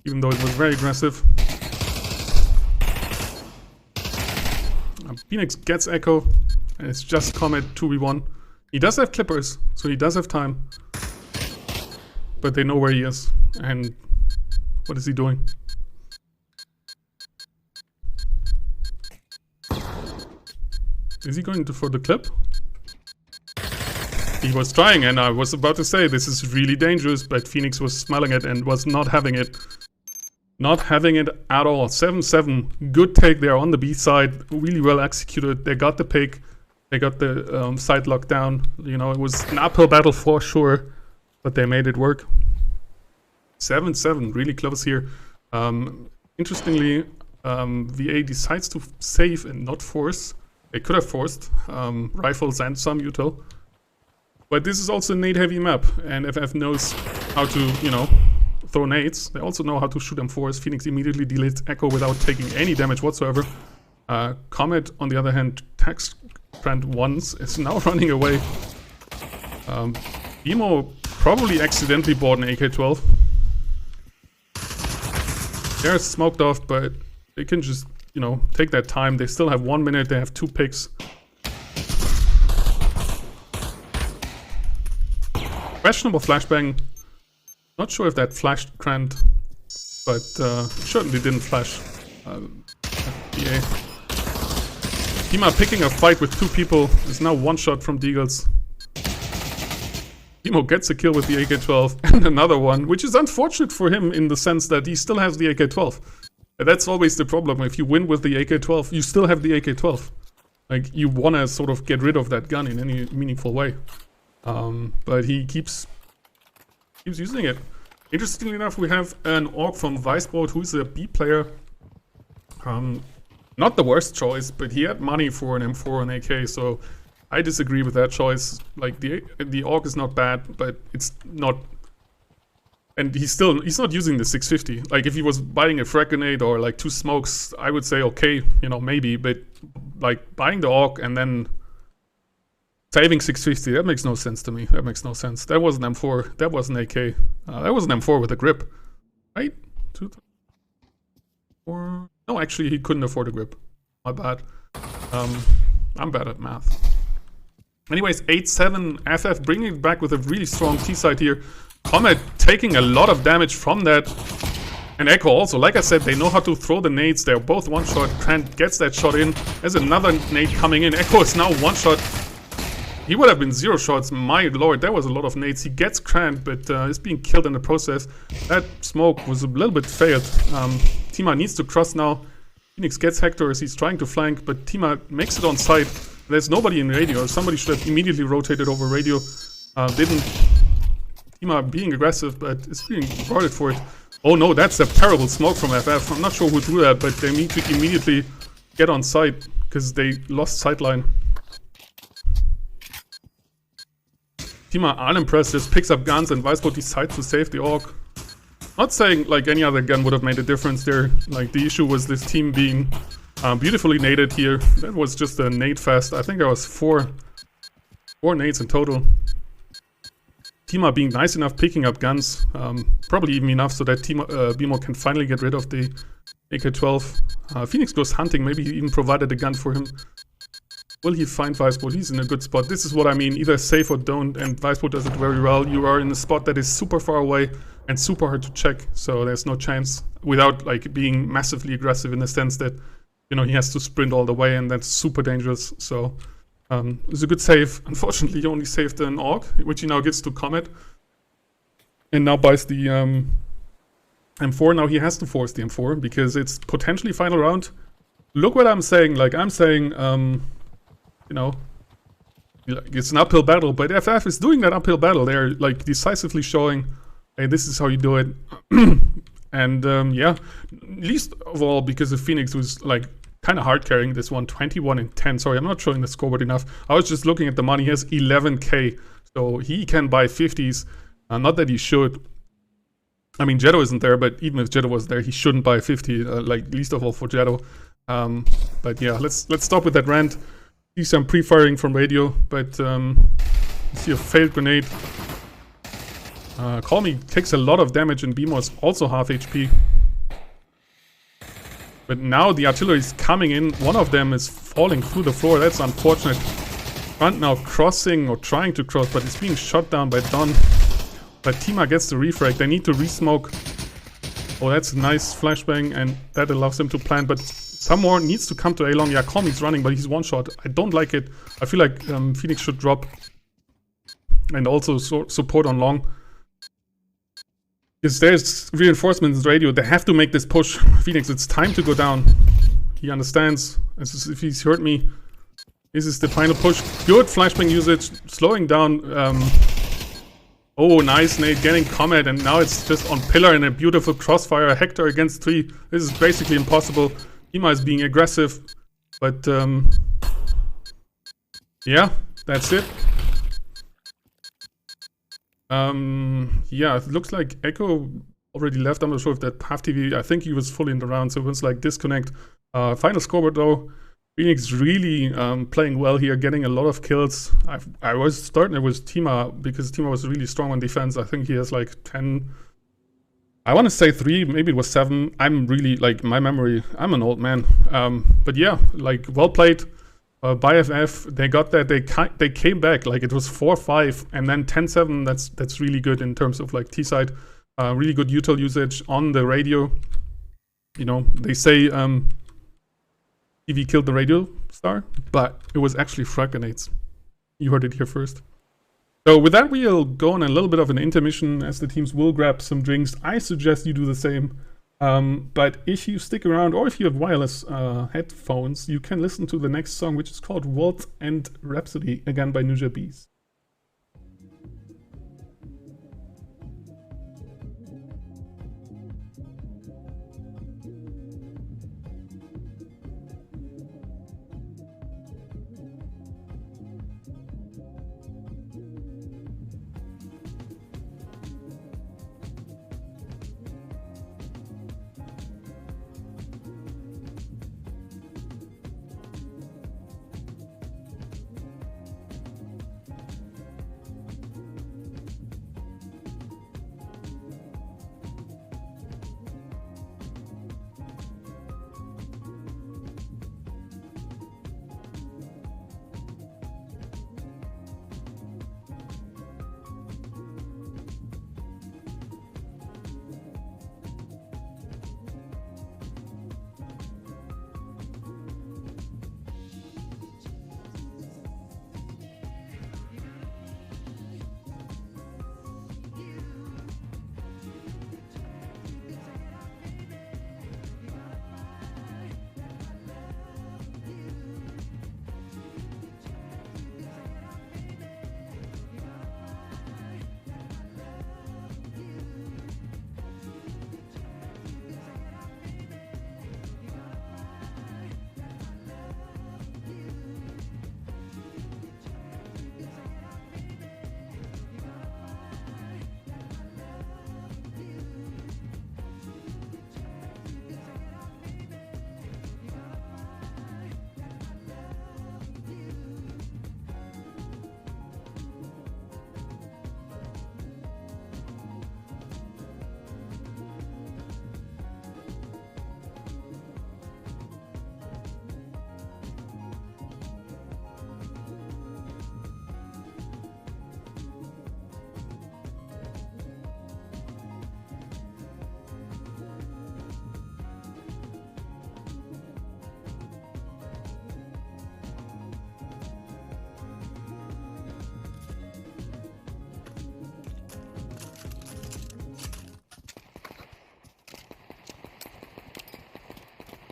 even though it was very aggressive. Phoenix gets Echo, and it's just Comet 2v1. He does have clippers, so he does have time. But they know where he is, and what is he doing? Is he going for the clip? He was trying, and I was about to say this is really dangerous, but Phoenix was smelling it and was not having it. Not having it at all. 7-7. Good take there on the B side. Really well executed. They got the pick. They got the side locked down. You know, it was an uphill battle for sure, but they made it work. 7-7. Really close here. Interestingly, VA decides to save and not force. They could have forced rifles and some util. But this is also a nade-heavy map, and FF knows how to, you know, throw nades. They also know how to shoot M4s. Phoenix immediately deletes Echo without taking any damage whatsoever. Comet, on the other hand, tags Krant once, is now running away. Emo probably accidentally bought an AK-12. They're smoked off, but they can just, you know, take that time. They still have 1 minute, they have 2 picks. Questionable flashbang. Not sure if that flashed Krant, but certainly didn't flash PA. Dima picking a fight with 2 people is now 1 shot from Deagles. Dimo gets a kill with the AK-12 and another one, which is unfortunate for him in the sense that he still has the AK-12. That's always the problem. If you win with the AK-12, you still have the AK-12. Like, you want to sort of get rid of that gun in any meaningful way. But he keeps using it. Interestingly enough, we have an orc from Vicebot who's a B player. Not the worst choice, but he had money for an M4 and AK, so I disagree with that choice. Like, the orc is not bad, but it's not... And he's not using the 650. Like, if he was buying a frag grenade or like 2 smokes, I would say okay, you know, maybe. But like buying the orc and then saving 650, that makes no sense to me. That makes no sense. That was an M4. That was an AK. That was an M4 with a grip, right? 2, 4. No, actually, he couldn't afford a grip. My bad. I'm bad at math. Anyways, 8-7. FF bringing it back with a really strong T side here. Comet taking a lot of damage from that. And Echo also, like I said, they know how to throw the nades. They're both 1 shot. Krant gets that shot in. There's another nade coming in. Echo is now 1 shot. He would have been 0 shots. My lord, that was a lot of nades. He gets Krant, but is being killed in the process. That smoke was a little bit failed. Tima needs to cross now. Phoenix gets Hector as he's trying to flank, but Tima makes it on site. There's nobody in radio. Somebody should have immediately rotated over radio. Didn't. Tima being aggressive, but is being rewarded for it. Oh no, that's a terrible smoke from FF. I'm not sure who threw that, but they need to immediately get on site because they lost sightline. Tima unimpressed, just picks up guns and Weissboot decides to save the AUG. Not saying like any other gun would have made a difference there. Like the issue was this team being beautifully naded here. That was just a nade fest. I think there was four nades in total. Tima being nice enough picking up guns, probably even enough so that BMO can finally get rid of the AK-12. Phoenix goes hunting, maybe he even provided a gun for him. Will he find Weissboot? He's in a good spot. This is what I mean, either save or don't, and Weissboot does it very well. You are in a spot that is super far away and super hard to check, so there's no chance without like being massively aggressive in the sense that, you know, he has to sprint all the way and that's super dangerous. So it was a good save. Unfortunately, he only saved an AUG, which he now gives to Comet. And now buys the M4. Now he has to force the M4 because it's potentially final round. Look what I'm saying. Like, I'm saying, you know, it's an uphill battle, but FF is doing that uphill battle. They're like decisively showing, hey, this is how you do it. And yeah, least of all because of Phoenix, who's like kind of hard carrying this one, 21-10. Sorry, I'm not showing the scoreboard enough. I was just looking at the money. He has 11k, so he can buy 50s. Not that he should. I mean, Jetto isn't there, but even if Jetto was there, he shouldn't buy 50. Like least of all for Jetto. But yeah, let's stop with that rant. See some pre-firing from radio, but see a failed grenade. Call Me takes a lot of damage and BMO is also half HP. But now the artillery is coming in. One of them is falling through the floor. That's unfortunate. Front now crossing or trying to cross, but it's being shot down by Don. But Tima gets the refrag. They need to resmoke. Oh, that's a nice flashbang, and that allows them to plant. But some more needs to come to A-long. Yeah, Call Me's running, but he's one shot. I don't like it. I feel like Phoenix should drop. And also support on long. Because there's reinforcements in radio. They have to make this push. Phoenix, it's time to go down. He understands. If he's heard me. This is the final push. Good flashbang usage. Slowing down. Oh, nice nade. Getting Comet. And now it's just on pillar and a beautiful crossfire. Hector against 3. This is basically impossible. Hima is being aggressive. But, yeah. That's it. Yeah, it looks like Echo already left. I'm not sure if that Path TV, I think he was fully in the round, so it was like disconnect. Final scoreboard though, Phoenix really playing well here, getting a lot of kills. I was starting it with Tima because Tima was really strong on defense. I think he has like 10, I want to say 3, maybe it was 7. I'm really, like, my memory, I'm an old man. But yeah, like, well played. By FF, they got that. They came back, like it was 4-5 and then 10-7. That's really good in terms of like T-side. Really good util usage on the radio. You know, they say TV killed the radio star, but it was actually frag grenades. You heard it here first. So with that, we'll go on a little bit of an intermission as the teams will grab some drinks. I suggest you do the same. But if you stick around or if you have wireless headphones, you can listen to the next song, which is called Waltz and Rhapsody, again by Nuja Bees.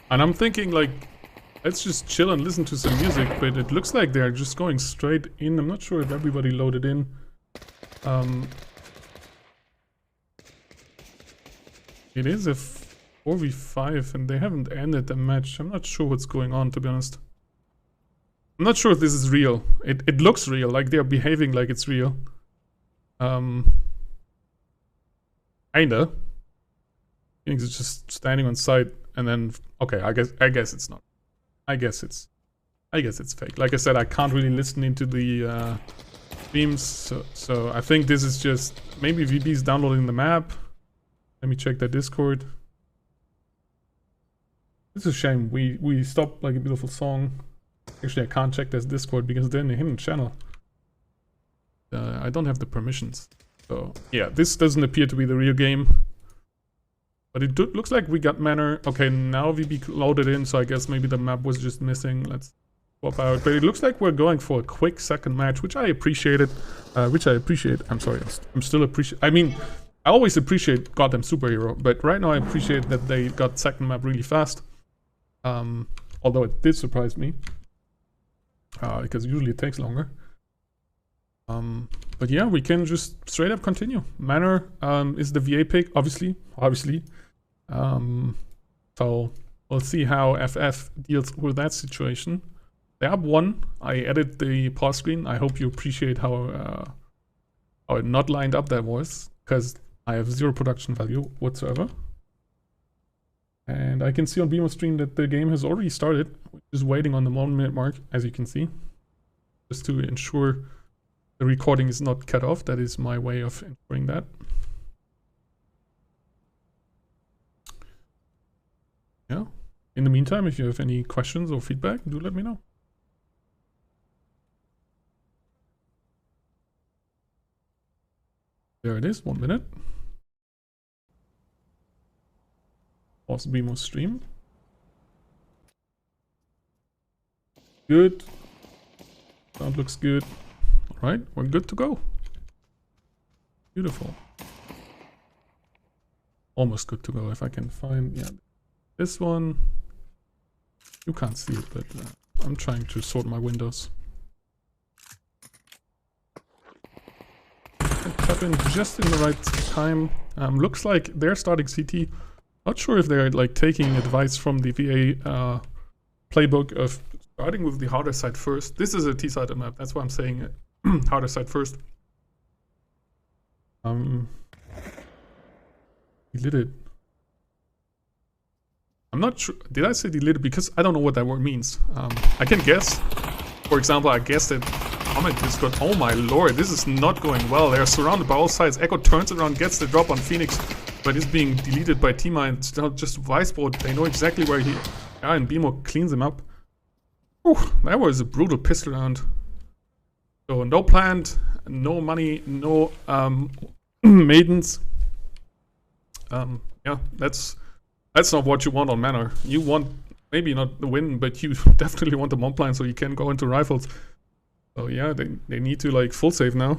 And I'm thinking like, let's just chill and listen to some music, but it looks like they're just going straight in. I'm not sure if everybody loaded in. It is a 4v5 and they haven't ended the match. I'm not sure what's going on, to be honest. I'm not sure if this is real. It looks real, like they're behaving like it's real. Kinda. Phoenix is just standing on site and then okay, I guess it's not. I guess it's fake. Like I said, I can't really listen into the streams, so I think this is just maybe VB is downloading the map. Let me check their Discord. It's a shame we stopped like a beautiful song. Actually, I can't check this Discord because they're in a hidden channel. I don't have the permissions. So yeah, this doesn't appear to be the real game. But it looks like we got Manor. Okay, now VB loaded in, so I guess maybe the map was just missing. Let's swap out. But it looks like we're going for a quick second match, which I appreciated. I'm sorry, I'm still appreciate. I mean, I always appreciate Gotham Superhero, but right now I appreciate that they got second map really fast. Although it did surprise me. Because usually it takes longer. But yeah, we can just straight up continue. Manor is the VA pick, obviously. So we'll see how FF deals with that situation. They have one. I edit the pause screen. I hope you appreciate how not lined up that was, because I have 0 production value whatsoever. And I can see on Beamer stream that the game has already started, just waiting on the 1 minute mark, as you can see, just to ensure the recording is not cut off. That is my way of ensuring that. Yeah. In the meantime, if you have any questions or feedback, do let me know. There it is, 1 minute. Pause Beamer stream. Good. Sound looks good. Alright, we're good to go. Beautiful. Almost good to go. If I can find, yeah, this one. You can't see it, but I'm trying to sort my windows. I tap in just in the right time. Looks like they're starting CT. Not sure if they're like taking advice from the VA playbook of starting with the harder side first. This is a T-side map, that's why I'm saying it. Harder side first. Deleted. I'm not sure. Did I say deleted? Because I don't know what that word means. I can guess. For example, I guessed that comment Discord. Oh my lord, this is not going well. They're surrounded by all sides. Echo turns around, gets the drop on Phoenix, but is being deleted by Tima and it's not just Viceboard. They know exactly where he. Yeah, and Bimo cleans him up. Whew, that was a brutal pistol round. So no plant, no money, no maidens. Yeah, that's not what you want on Manor. You want maybe not the win, but you definitely want the Montplan so you can go into rifles. So yeah, they need to like full save now.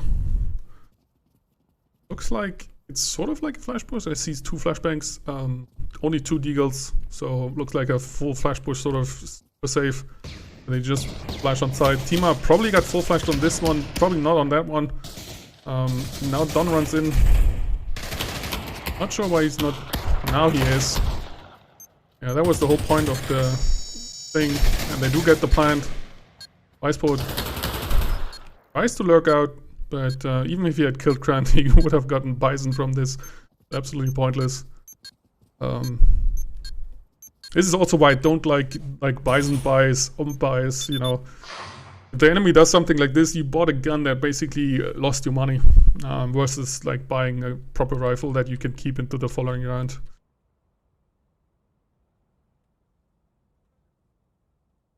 Looks like it's sort of like a flash push. I see 2 flashbangs, only 2 deagles, so looks like a full flash push sort of save. They just flash on side. Tima probably got full flashed on this one, probably not on that one. Now Don runs in. Not sure why he's not. Now he is. Yeah, that was the whole point of the thing. And they do get the plant. Viceboard tries to lurk out, but even if he had killed Grant, he would have gotten Bison from this. Absolutely pointless. This is also why I don't like Bison buys, buys, you know. If the enemy does something like this, you bought a gun that basically lost you money, versus like buying a proper rifle that you can keep into the following round.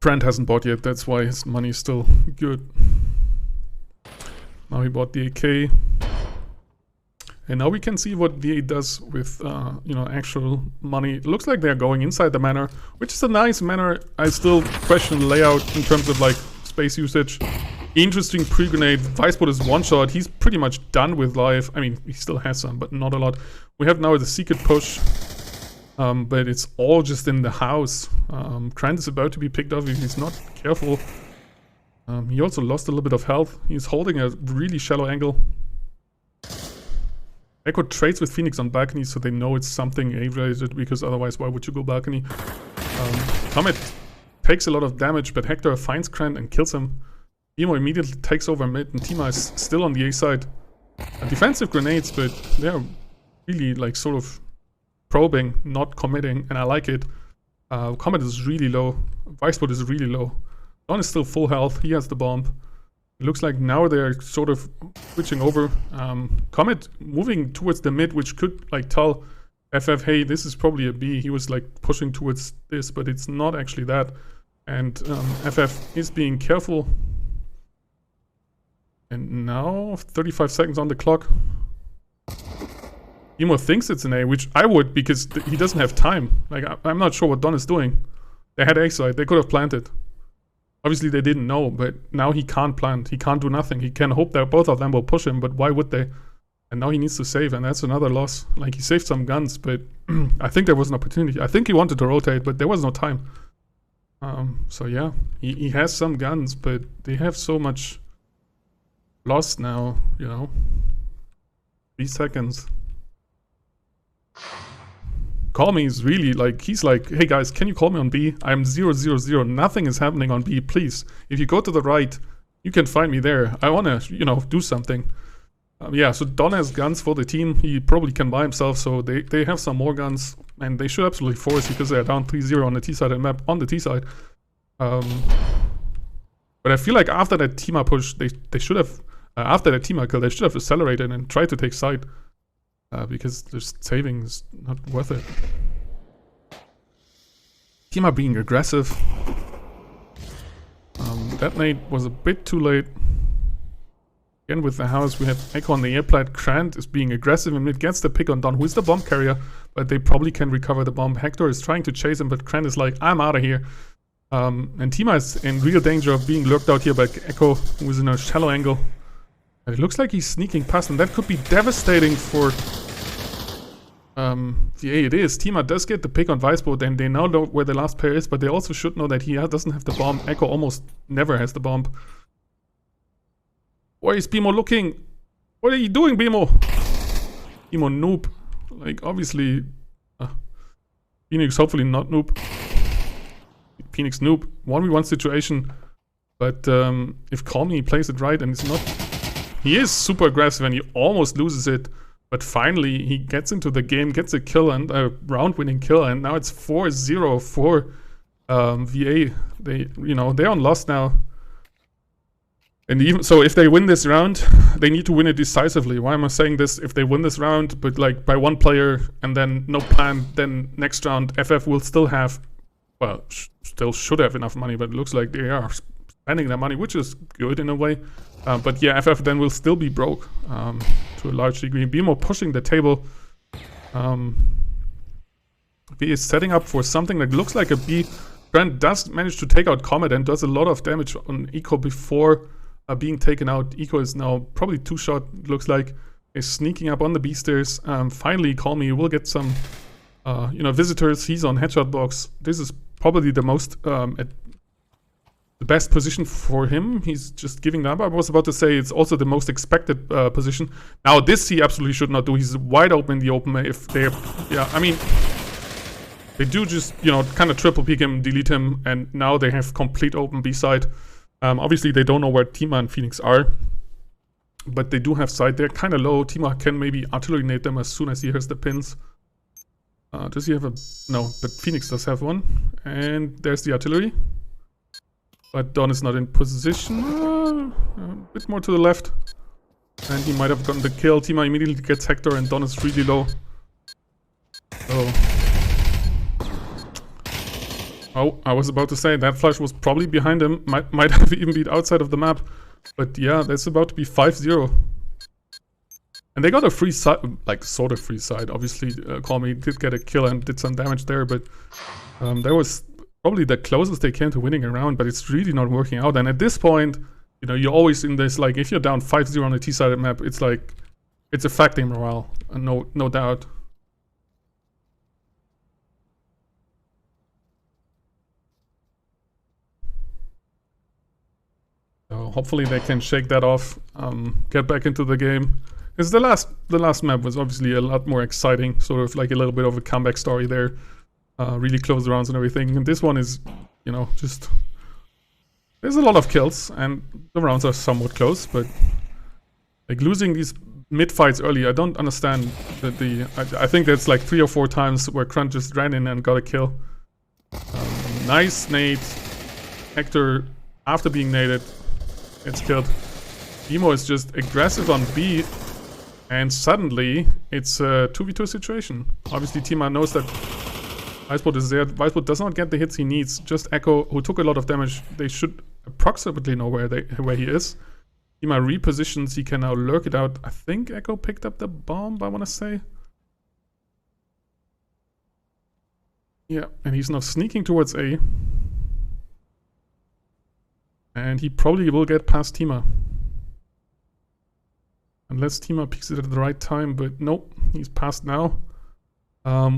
Brand hasn't bought yet, that's why his money is still good. Now he bought the AK. And now we can see what VA does with, you know, actual money. It looks like they're going inside the manor, which is a nice manor. I still question the layout in terms of like space usage. Interesting pre-grenade. Viceboard is one shot. He's pretty much done with life. I mean, he still has some, but not a lot. We have now the secret push. but it's all just in the house. Grant is about to be picked off if he's not careful. He also lost a little bit of health. He's holding a really shallow angle. Echo trades with Phoenix on balcony so they know it's something A-related, because otherwise why would you go balcony? Comet takes a lot of damage, but Hector finds Grant and kills him. Emo immediately takes over mid, and Tima is still on the A side. Defensive grenades, but they're really like sort of probing, not committing, and I like it. Comet is really low. Viceboot is really low. Don is still full health. He has the bomb. It looks like now they're sort of switching over. Comet moving towards the mid, which could like tell FF, hey, this is probably a B. He was like pushing towards this, but it's not actually that. And FF is being careful. And now 35 seconds on the clock. Emo thinks it's an A, which I would, because he doesn't have time. Like, I'm not sure what Don is doing. They had A side. They could have planted. Obviously, they didn't know, but now he can't plant. He can't do nothing. He can hope that both of them will push him, but why would they? And now he needs to save, and that's another loss. Like, he saved some guns, but I think there was an opportunity. I think he wanted to rotate, but there was no time. So yeah, he has some guns, but they have so much loss now, you know. 3 seconds. Call me is really like, he's like, hey guys, can you call me on B? I'm 000, nothing is happening on B, please. If you go to the right, you can find me there. I wanna, you know, do something. Yeah, so Don has guns for the team. He probably can buy himself, so they have some more guns, and they should absolutely force because they're down 3-0 on the T side and map on the T side. But I feel like after that Tima push, they should have, after that Tima kill, they should have accelerated and tried to take side. Because just saving is not worth it. Tima being aggressive. That nade was a bit too late. Again with the house, we have Echo on the airplane. Grant is being aggressive and it gets the pick on Don, who is the bomb carrier, but they probably can recover the bomb. Hector is trying to chase him, but Grant is like, I'm out of here. And Tima is in real danger of being lurked out here by Echo, who is in a shallow angle. And it looks like he's sneaking past, and that could be devastating for the A. It is. Tima does get the pick on Viceboot, and they now know where the last player is, but they also should know that he doesn't have the bomb. Echo almost never has the bomb. Where is Bimo looking? What are you doing, Bimo? Bimo noob. Like, obviously... Phoenix hopefully not noob. Phoenix noob. 1v1 situation. But if Call Me plays it right and it's not... He is super aggressive and he almost loses it. But finally he gets into the game, gets a kill and a round-winning kill, and now it's 4-0 for VA. They're on loss now. And even so, if they win this round, they need to win it decisively. Why am I saying this? If they win this round, but like by one player and then no plan, then next round FF will still have, well, still should have enough money, but it looks like they are spending their money, which is good in a way. But yeah, FF then will still be broke to a large degree. Bimo pushing the table. B is setting up for something that looks like a B. Brand does manage to take out Comet and does a lot of damage on Eco before being taken out. Eco is now probably 2-shot, looks like. Is sneaking up on the B stairs. Finally, Call Me will get some visitors. He's on headshot box. This is probably the most the best position for him. He's just giving up. I was about to say it's also the most expected position. Now this he absolutely should not do. He's wide open in the open. If they they do just, kind of triple peek him, delete him, and now they have complete open B side. Obviously they don't know where Tima and Phoenix are, but they do have side. They're kind of low. Tima can maybe artillery nade them as soon as he hears the pins. Does he have a... No, but Phoenix does have one. And there's the artillery. But Don is not in position. A bit more to the left. And he might have gotten the kill. Tima immediately gets Hector and Don is really low. Oh, I was about to say that flash was probably behind him. Might have even been outside of the map. But yeah, that's about to be 5-0. And they got a free side, like sort of free side. Obviously, Call Me did get a kill and did some damage there, but that was probably the closest they came to winning a round, but it's really not working out. And at this point, you're always in this, like, if you're down 5-0 on a T-sided map, it's like, it's affecting morale, no doubt. So hopefully they can shake that off, get back into the game. Because the last map was obviously a lot more exciting, sort of like a little bit of a comeback story there. Really close rounds and everything. And this one is, you know, just... There's a lot of kills, and the rounds are somewhat close, but... Like, losing these mid-fights early, I don't understand that the... I think that's like 3 or 4 times where Grunt just ran in and got a kill. Nice nade. Hector, after being naded, gets killed. Emo is just aggressive on B, and suddenly it's a 2v2 situation. Obviously, Tima knows that Icebot is there. Icebot does not get the hits he needs. Just Echo, who took a lot of damage, they should approximately know where he is. Tima repositions, he can now lurk it out. I think Echo picked up the bomb, I want to say. Yeah, and he's now sneaking towards A. And he probably will get past Tima. Unless Tima picks it at the right time, but nope, he's past now.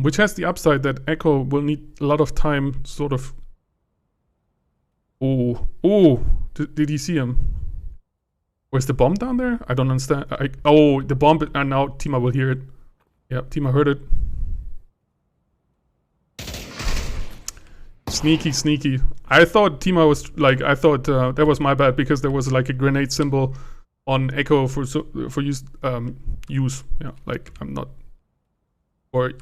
Which has the upside that Echo will need a lot of time, sort of... Oh, did he see him? Where's the bomb down there? I don't understand. Oh, the bomb, and now Tima will hear it. Yeah, Tima heard it. Sneaky. I thought Tima was like, that was my bad because there was like a grenade symbol on Echo for use. Yeah, like I'm not, or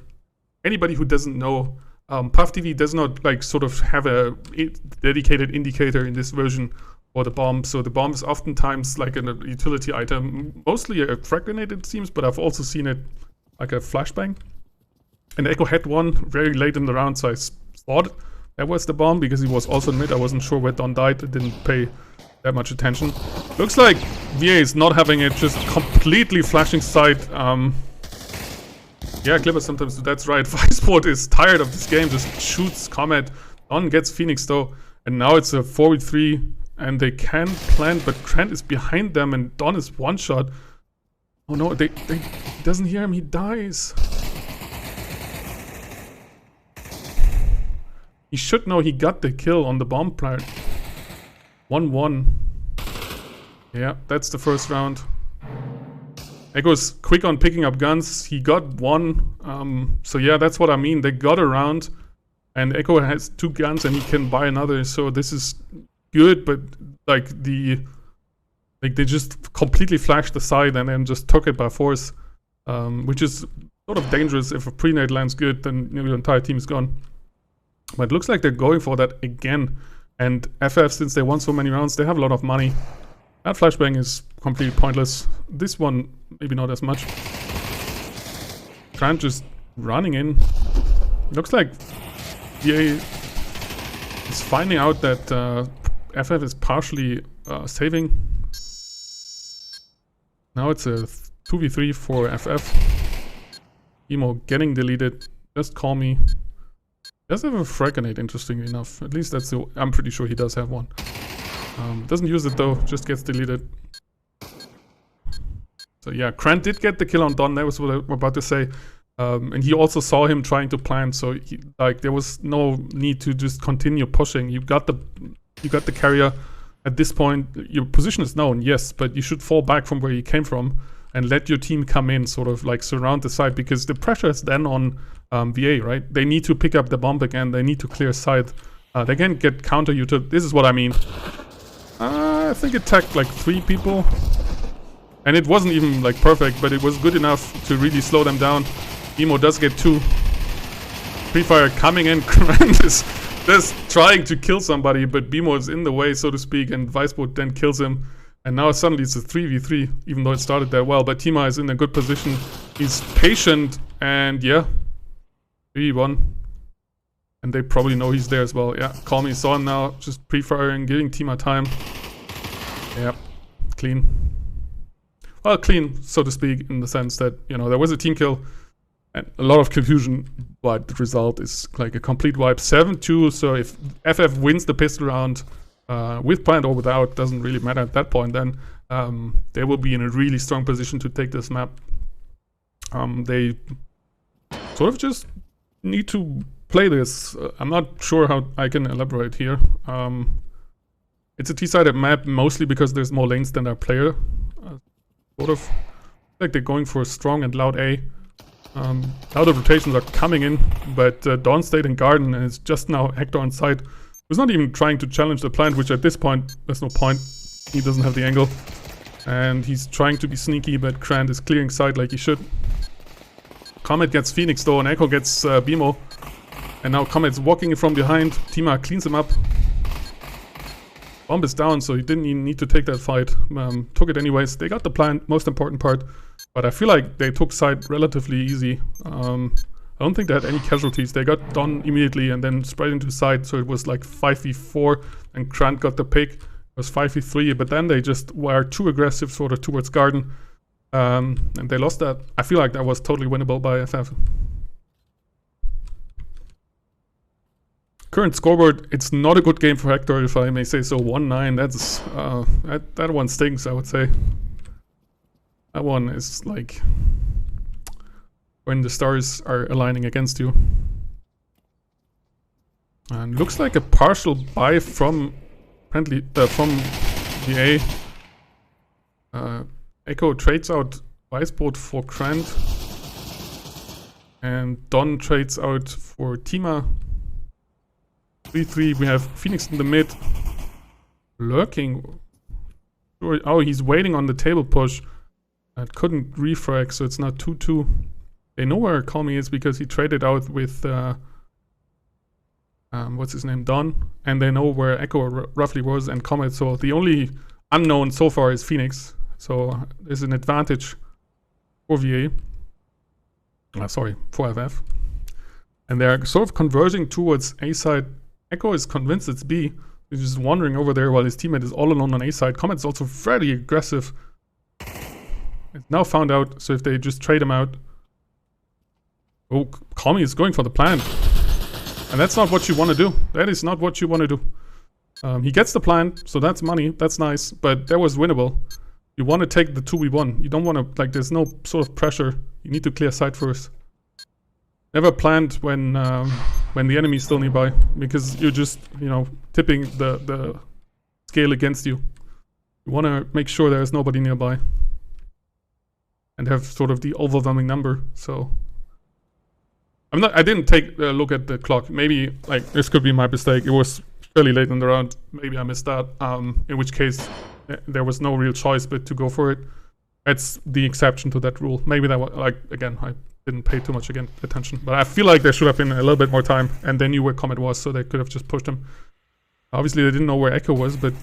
anybody who doesn't know, Puff TV does not like sort of have a dedicated indicator in this version for the bomb. So the bomb is oftentimes like a utility item, mostly a frag grenade it seems, but I've also seen it like a flashbang. And Echo had one very late in the round, so I thought that was the bomb because he was also in mid. I wasn't sure where Don died. I didn't pay that much attention. Looks like VA is not having it, just completely flashing side. Yeah, Clipper sometimes do. That's right. Vicesport is tired of this game, just shoots Comet. Don gets Phoenix though, and now it's a 4v3, and they can plant, but Trent is behind them, and Don is one shot. Oh no, he doesn't hear him, he dies. He should know he got the kill on the bomb plant. 1-1. Yeah, that's the first round. Echo's quick on picking up guns. He got one. So yeah, that's what I mean. They got a round, and Echo has 2 guns, and he can buy another. So this is good, but like they just completely flashed the side and then just took it by force, which is sort of dangerous. If a pre-nade lands good, then your entire team is gone. But it looks like they're going for that again. And FF, since they won so many rounds, they have a lot of money. That flashbang is completely pointless. This one, maybe not as much. Trant just running in. Looks like VA is finding out that FF is partially saving. Now it's a 2v3 for FF. Emo getting deleted. Just call me. Does have a frag grenade, interestingly enough. At least that's the... I'm pretty sure he does have one. Doesn't use it though, just gets deleted. So yeah, Krant did get the kill on Don, that was what I was about to say. And he also saw him trying to plant, so there was no need to just continue pushing. You got the carrier. At this point, your position is known, yes, but you should fall back from where you came from and let your team come in, sort of like surround the side, because the pressure is then on VA, right? They need to pick up the bomb again, they need to clear side. They can get counter you to... This is what I mean. I think it tagged like 3 people. And it wasn't even like perfect, but it was good enough to really slow them down. Emo does get 2. Free Fire coming in, Grant is just trying to kill somebody, but Bimo is in the way, so to speak, and Viceboat then kills him. And now suddenly it's a 3v3, even though it started there well. But Tima is in a good position. He's patient, and yeah, 3v1. And they probably know he's there as well. Yeah, Call Me saw him now, just pre-firing, giving Tima time. Yeah, clean. Well, clean, so to speak, in the sense that, you know, there was a team kill and a lot of confusion, but the result is like a complete wipe. 7-2, so if FF wins the pistol round, with plant or without, doesn't really matter at that point, then they will be in a really strong position to take this map. They sort of just need to play this. I'm not sure how I can elaborate here. It's a T-sided map mostly because there's more lanes than our player. Sort of. Like they're going for a strong and loud A. Now the rotations are coming in, but Dawn stayed in Garden and it's just now Hector on side. Who's not even trying to challenge the plant, which at this point, there's no point. He doesn't have the angle. And he's trying to be sneaky, but Krant is clearing side like he should. Comet gets Phoenix though, and Echo gets Bimo. And now Comet's walking from behind. Tima cleans him up. Bomb is down, so he didn't even need to take that fight. Took it anyways. They got the plant, most important part. But I feel like they took side relatively easy. I don't think they had any casualties. They got done immediately and then spread into side. So it was like 5v4 and Krant got the pick. It was 5v3, but then they just were too aggressive sort of towards Garden. And they lost that. I feel like that was totally winnable by FF. Current scoreboard, it's not a good game for Hector, if I may say so. 1-9, that's that one stinks, I would say. That one is like when the stars are aligning against you. And looks like a partial buy from apparently from the A. Echo trades out Wiseboat for Krant. And Don trades out for Tima. 3-3, we have Phoenix in the mid. Lurking. Oh, he's waiting on the table push. Couldn't refrag, so it's not 2-2. They know where Calmy is because he traded out with what's his name, Don, and they know where Echo roughly was and Comet. So the only unknown so far is Phoenix. So there's an advantage for VA. Sorry, for FF. And they're sort of converging towards A side. Echo is convinced it's B. He's just wandering over there while his teammate is all alone on A side. Comet's also very aggressive. It's now found out, so if they just trade him out... Oh, Kami is going for the plant. And that's not what you want to do. That is not what you want to do. He gets the plant, so that's money. That's nice, but that was winnable. You want to take the 2v1. You don't want to, like, there's no sort of pressure. You need to clear side first. Never plant when the enemy's still nearby, because you're just, you know, tipping the scale against you. You want to make sure there's nobody nearby. And have sort of the overwhelming number, so... I didn't take a look at the clock. Maybe, like, this could be my mistake. It was fairly late in the round. Maybe I missed that. In which case, there was no real choice but to go for it. That's the exception to that rule. Maybe that was, like, again, I didn't pay too much attention. But I feel like there should have been a little bit more time. And they knew where Comet was, so they could have just pushed him. Obviously, they didn't know where Echo was, but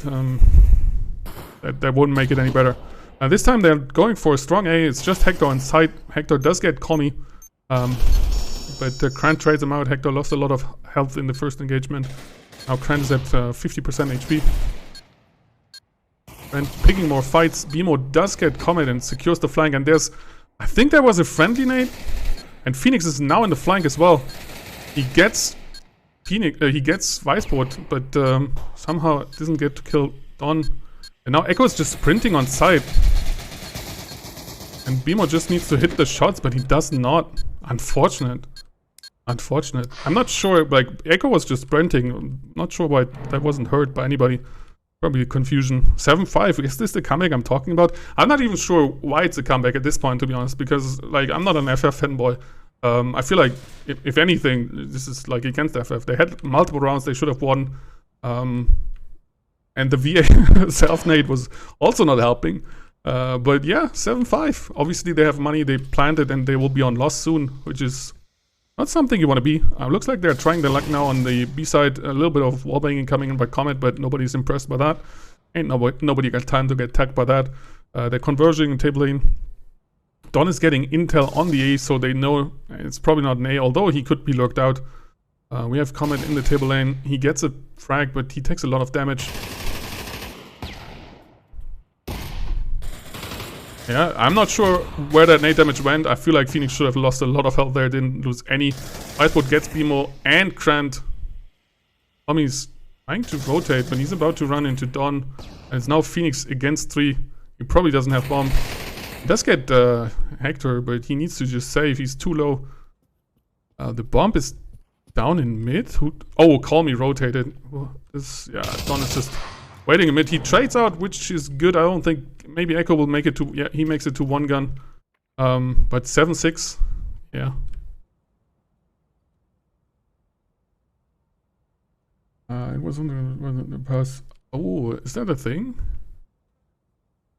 that wouldn't make it any better. This time, they're going for a strong A. It's just Hector on side. Hector does get Kami. But Krant trades him out. Hector lost a lot of health in the first engagement. Now Krant is at 50% HP. And picking more fights. Bimo does get Comet and secures the flank. And there's... I think there was a friendly nade. And Phoenix is now in the flank as well. He gets... Phoenix, he gets Wiseboat, but somehow doesn't get to kill Don. And now Echo is just sprinting on side. And Bimo just needs to hit the shots, but he does not. Unfortunate. I'm not sure, like, Echo was just sprinting. I'm not sure why that wasn't heard by anybody. Probably confusion. 7-5, is this the comeback I'm talking about? I'm not even sure why it's a comeback at this point, to be honest, because, like, I'm not an FF fanboy. I feel like, if anything, this is, like, against FF. They had multiple rounds they should have won. And the VA self-nade was also not helping. But yeah, 7-5. Obviously, they have money, they planted, and they will be on loss soon, which is not something you want to be. Looks like they're trying their luck now on the B side. A little bit of wallbanging coming in by Comet, but nobody's impressed by that. Ain't nobody got time to get tagged by that. They're converging in table lane. Don is getting intel on the A, so they know it's probably not an A, although he could be lurked out. We have Comet in the table lane. He gets a frag, but he takes a lot of damage. Yeah, I'm not sure where that nade damage went. I feel like Phoenix should have lost a lot of health there. Didn't lose any. Iceboat gets Bimo and Krant. Tommy's trying to rotate, but he's about to run into Don. And it's now Phoenix against 3. He probably doesn't have bomb. He does get Hector, but he needs to just save. He's too low. The bomb is down in mid. Oh, Call Me rotated. Yeah, Don is just waiting a minute. He trades out, which is good. I don't think... Maybe Echo will make it to... Yeah, he makes it to 1 gun. But 7-6. Yeah. It was on the pass. Oh, is that a thing?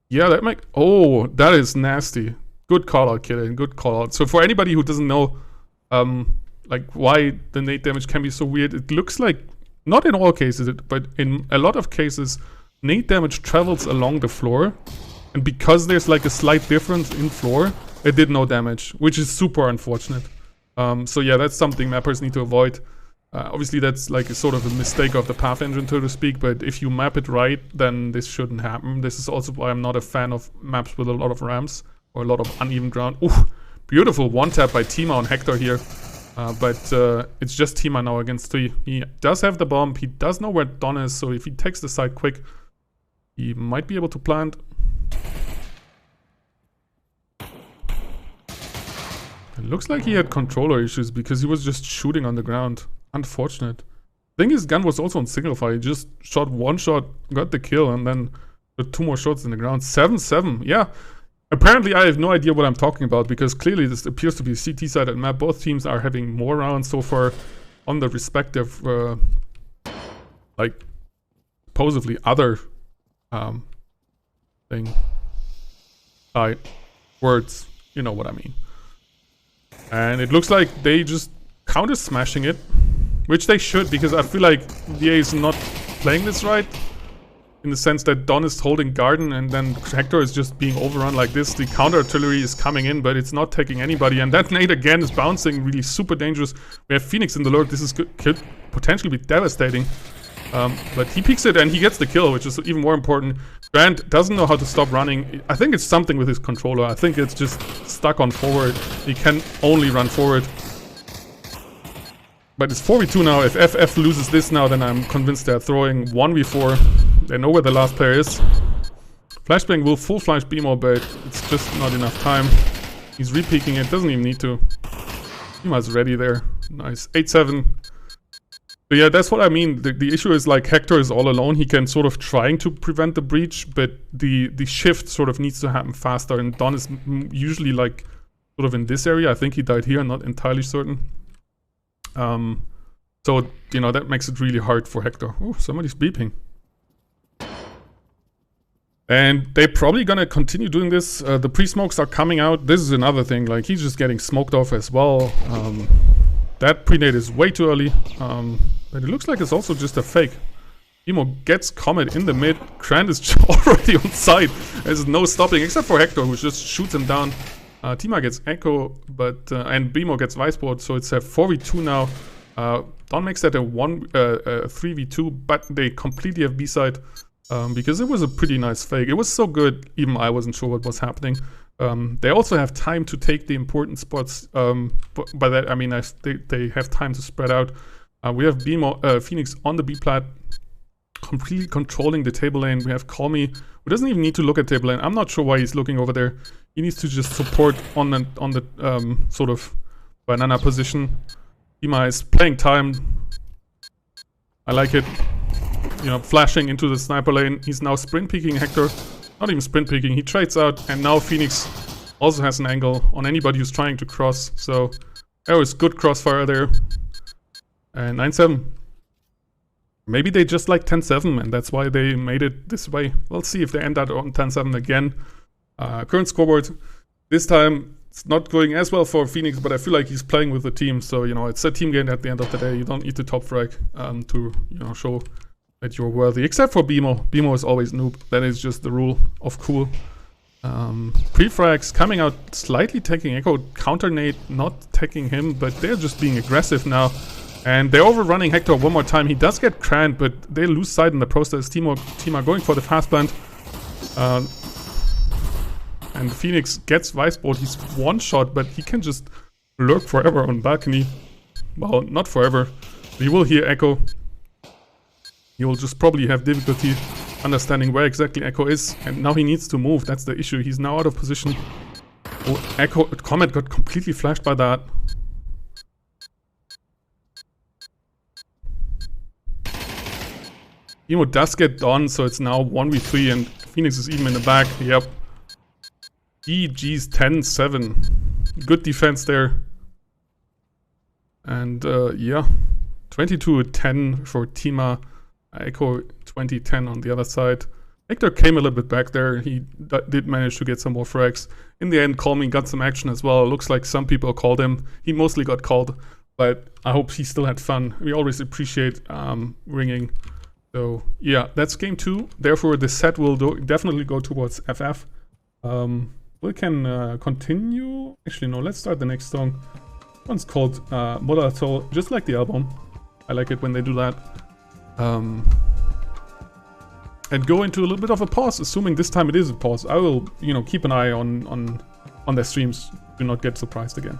Yeah, that might... Oh, that is nasty. Good call out, Killian. Good call out. So for anybody who doesn't know, like why the nade damage can be so weird, it looks like, not in all cases, but in a lot of cases, nade damage travels along the floor, and because there's like a slight difference in floor, it did no damage, which is super unfortunate. So yeah, that's something mappers need to avoid. Obviously that's like a sort of a mistake of the path engine, so to speak, but if you map it right, then this shouldn't happen. This is also why I'm not a fan of maps with a lot of ramps or a lot of uneven ground. Ooh, beautiful one tap by Tima on Hector here. But it's just Tima now against 3. He does have the bomb, he does know where Don is, so if he takes the side quick, he might be able to plant. It looks like he had controller issues because he was just shooting on the ground. Unfortunate. I think his gun was also on single fire. He just shot 1 shot, got the kill, and then put 2 more shots in the ground. 7-7. Yeah. Apparently, I have no idea what I'm talking about because clearly this appears to be a CT-sided map. Both teams are having more rounds so far on the respective, like, supposedly other thing. Words. You know what I mean. And it looks like they just counter-smashing it. Which they should, because I feel like VA is not playing this right. In the sense that Don is holding garden and then Hector is just being overrun like this. The counter-artillery is coming in, but it's not taking anybody. And that nade again is bouncing, really super dangerous. We have Phoenix in the lurk. This could potentially be devastating. But he peeks it and he gets the kill, which is even more important. Grant doesn't know how to stop running. I think it's something with his controller. I think it's just stuck on forward. He can only run forward. But it's 4v2 now. If FF loses this now, then I'm convinced they're throwing 1v4. They know where the last player is. Flashbang will full flash BMO, but it's just not enough time. He's re-peeking it, doesn't even need to. Tima's ready there. Nice. 8-7. So yeah, that's what I mean. The issue is like Hector is all alone. He can sort of trying to prevent the breach, but the shift sort of needs to happen faster. And Don is usually like sort of in this area. I think he died here, not entirely certain. So, you know, that makes it really hard for Hector. Oh, somebody's beeping. And they're probably gonna continue doing this. The pre-smokes are coming out. This is another thing, like he's just getting smoked off as well. That pre-nade is way too early. But it looks like it's also just a fake. Emo gets Comet in the mid. Grant is already on site. There's no stopping except for Hector, who just shoots him down. Tima gets Echo, but and Bimo gets Viceboard, so it's a 4v2 now. Don makes that a 3v2, but they completely have B-side because it was a pretty nice fake. It was so good, even I wasn't sure what was happening. They also have time to take the important spots. By that I mean they have time to spread out. We have Bimo, Phoenix on the B-plat, completely controlling the table lane. We have Call Me, who doesn't even need to look at table lane. I'm not sure why he's looking over there. He needs to just support on the sort of banana position. Tima is playing time. I like it. You know, flashing into the sniper lane. He's now sprint peeking Hector. Not even sprint peeking. He trades out, and now Phoenix also has an angle on anybody who's trying to cross. So there was good crossfire there. And 9-7. Maybe they just like 10-7, and that's why they made it this way. We'll see if they end up on 10-7 again. Current scoreboard. This time, it's not going as well for Phoenix, but I feel like he's playing with the team. So, you know, it's a team game at the end of the day. You don't need to top frag to, you know, show that you're worthy. Except for Bimo. Bimo is always noob. That is just the rule of cool. Pre-frags coming out slightly taking Echo. Counter nade not taking him, but they're just being aggressive now. And they're overrunning Hector one more time. He does get Krant, but they lose sight in the process. Tima going for the fast plant. And Phoenix gets Viceboard. He's one shot, but he can just lurk forever on balcony. Well, not forever. He will hear Echo. He will just probably have difficulty understanding where exactly Echo is. And now he needs to move. That's the issue. He's now out of position. Oh, Echo, Comet got completely flashed by that. Emo does get done, so it's now 1v3 and Phoenix is even in the back. Yep. GG's 10-7. Good defense there. And yeah, 22-10 for Tima. Echo 20-10 on the other side. Hector came a little bit back there. He did manage to get some more frags. In the end, Calming got some action as well. It looks like some people called him. He mostly got called, but I hope he still had fun. We always appreciate ringing. So yeah, that's game 2. Therefore, the set will definitely go towards FF. We can continue. Actually, no, let's start the next song. One's called Model Soul, just like the album. I like it when they do that. And go into a little bit of a pause, assuming this time it is a pause. I will, you know, keep an eye on their streams. Do not get surprised again.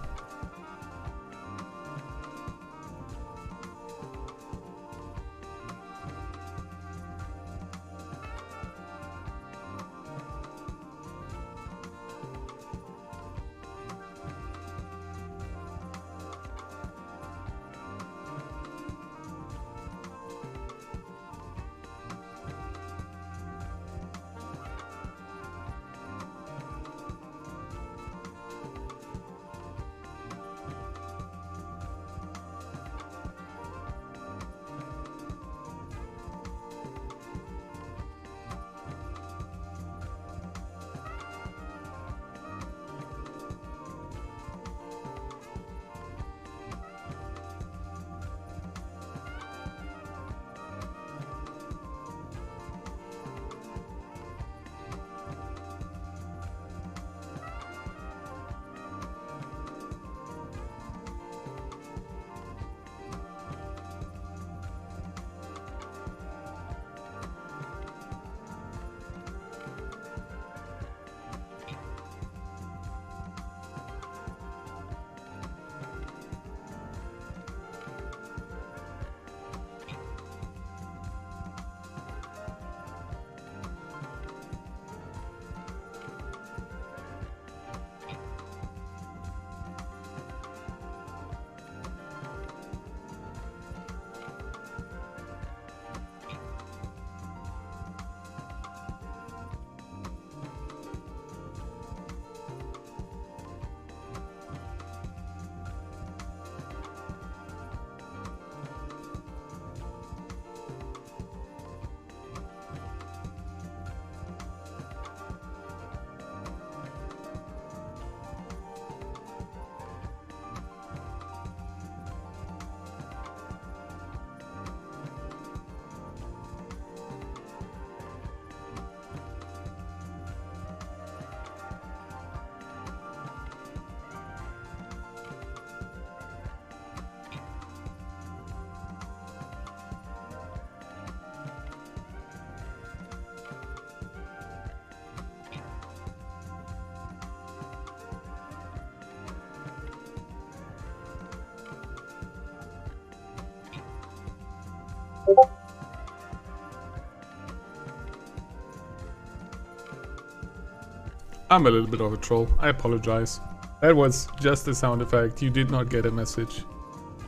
I'm a little bit of a troll. I apologize. That was just a sound effect. You did not get a message.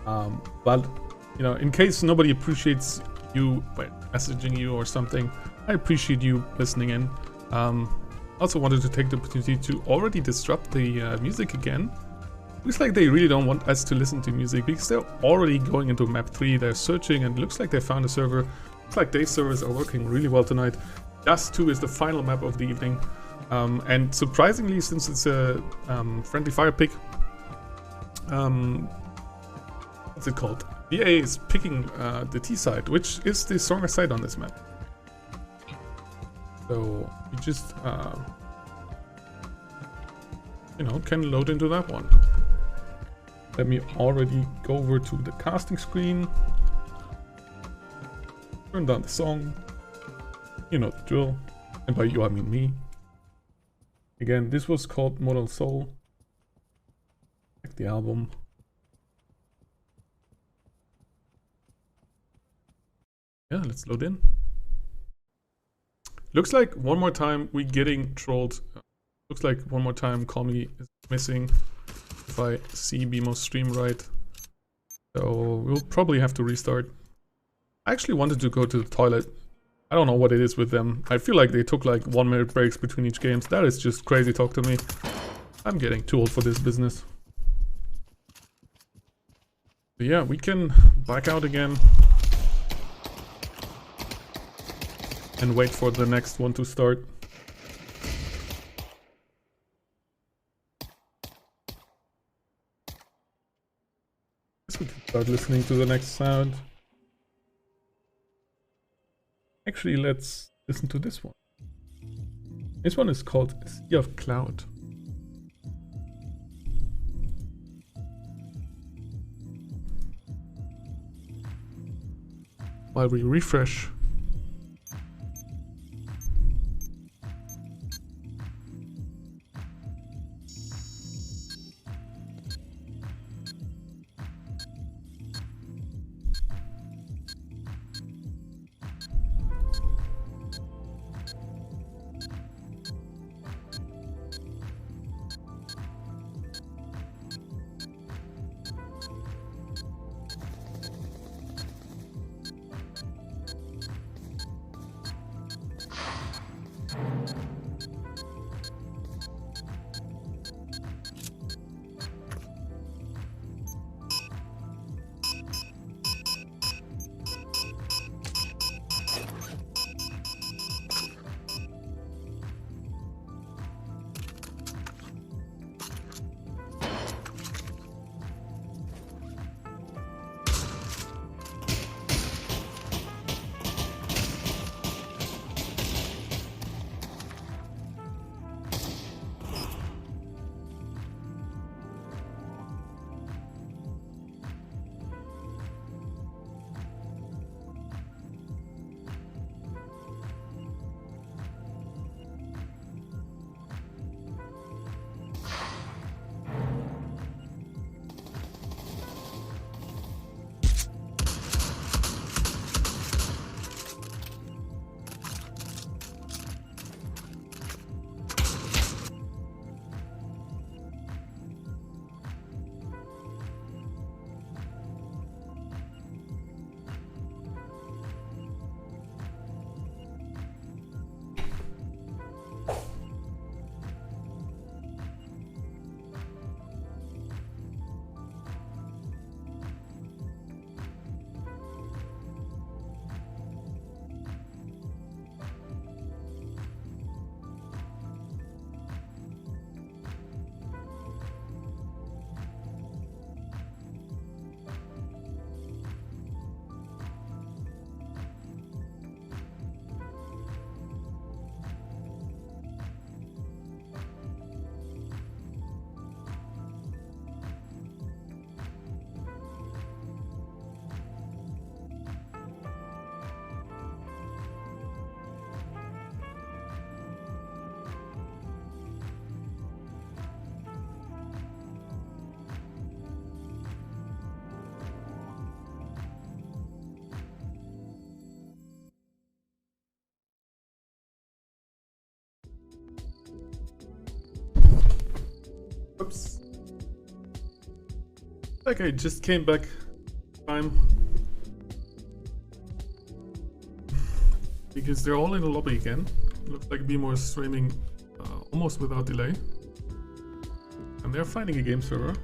But, you know, in case nobody appreciates you by messaging you or something, I appreciate you listening in. Also wanted to take the opportunity to already disrupt the music again. Looks like they really don't want us to listen to music because they're already going into map 3. They're searching and looks like they found a server. Looks like their servers are working really well tonight. Dust 2 is the final map of the evening. And surprisingly, since it's a friendly fire pick, what's it called? VA is picking the T side, which is the stronger side on this map. So we just, you know, can load into that one. Let me already go over to the casting screen. Turn down the song. You know the drill. And by you, I mean me. Again, this was called Model Soul. Check the album. Yeah, let's load in. Looks like one more time we're getting trolled. Looks like one more time Call Me is missing. If I see BMO's stream right. So we'll probably have to restart. I actually wanted to go to the toilet I don't know what it is with them. I feel like they took like 1-minute breaks between each games. That is just crazy talk to me. I'm getting too old for this business. But yeah, we can back out again. And wait for the next one to start. Guess we can start listening to the next sound. Actually, let's listen to this one. This one is called Sea of Cloud. While we refresh. Oops. Like I just came back. Time. Because they're all in the lobby again. Looks like Beemo is streaming almost without delay. And they're finding a game server.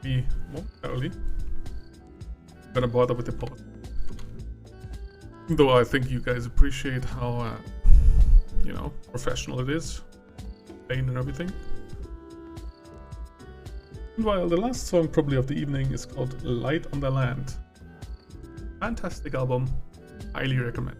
Be momentarily. Gonna bother with the pause. Though I think you guys appreciate how, you know, professional it is. Pain and everything. And while the last song probably of the evening is called Light on the Land. Fantastic album. Highly recommend.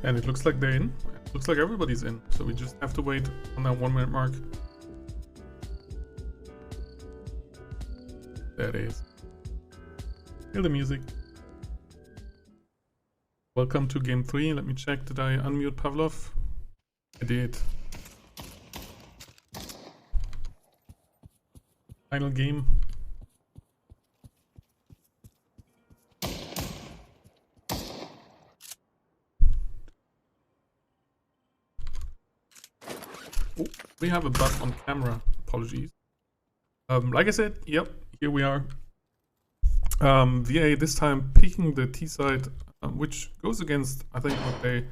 And it looks like they're in. It looks like everybody's in. So we just have to wait on that 1 minute mark. There it is. Hear the music. Welcome to game 3. Let me check. Did I unmute Pavlov? I did. Final game. Oh, we have a bug on camera. Apologies. Like I said, yep, here we are. VA this time picking the T side, which goes against, I think, what they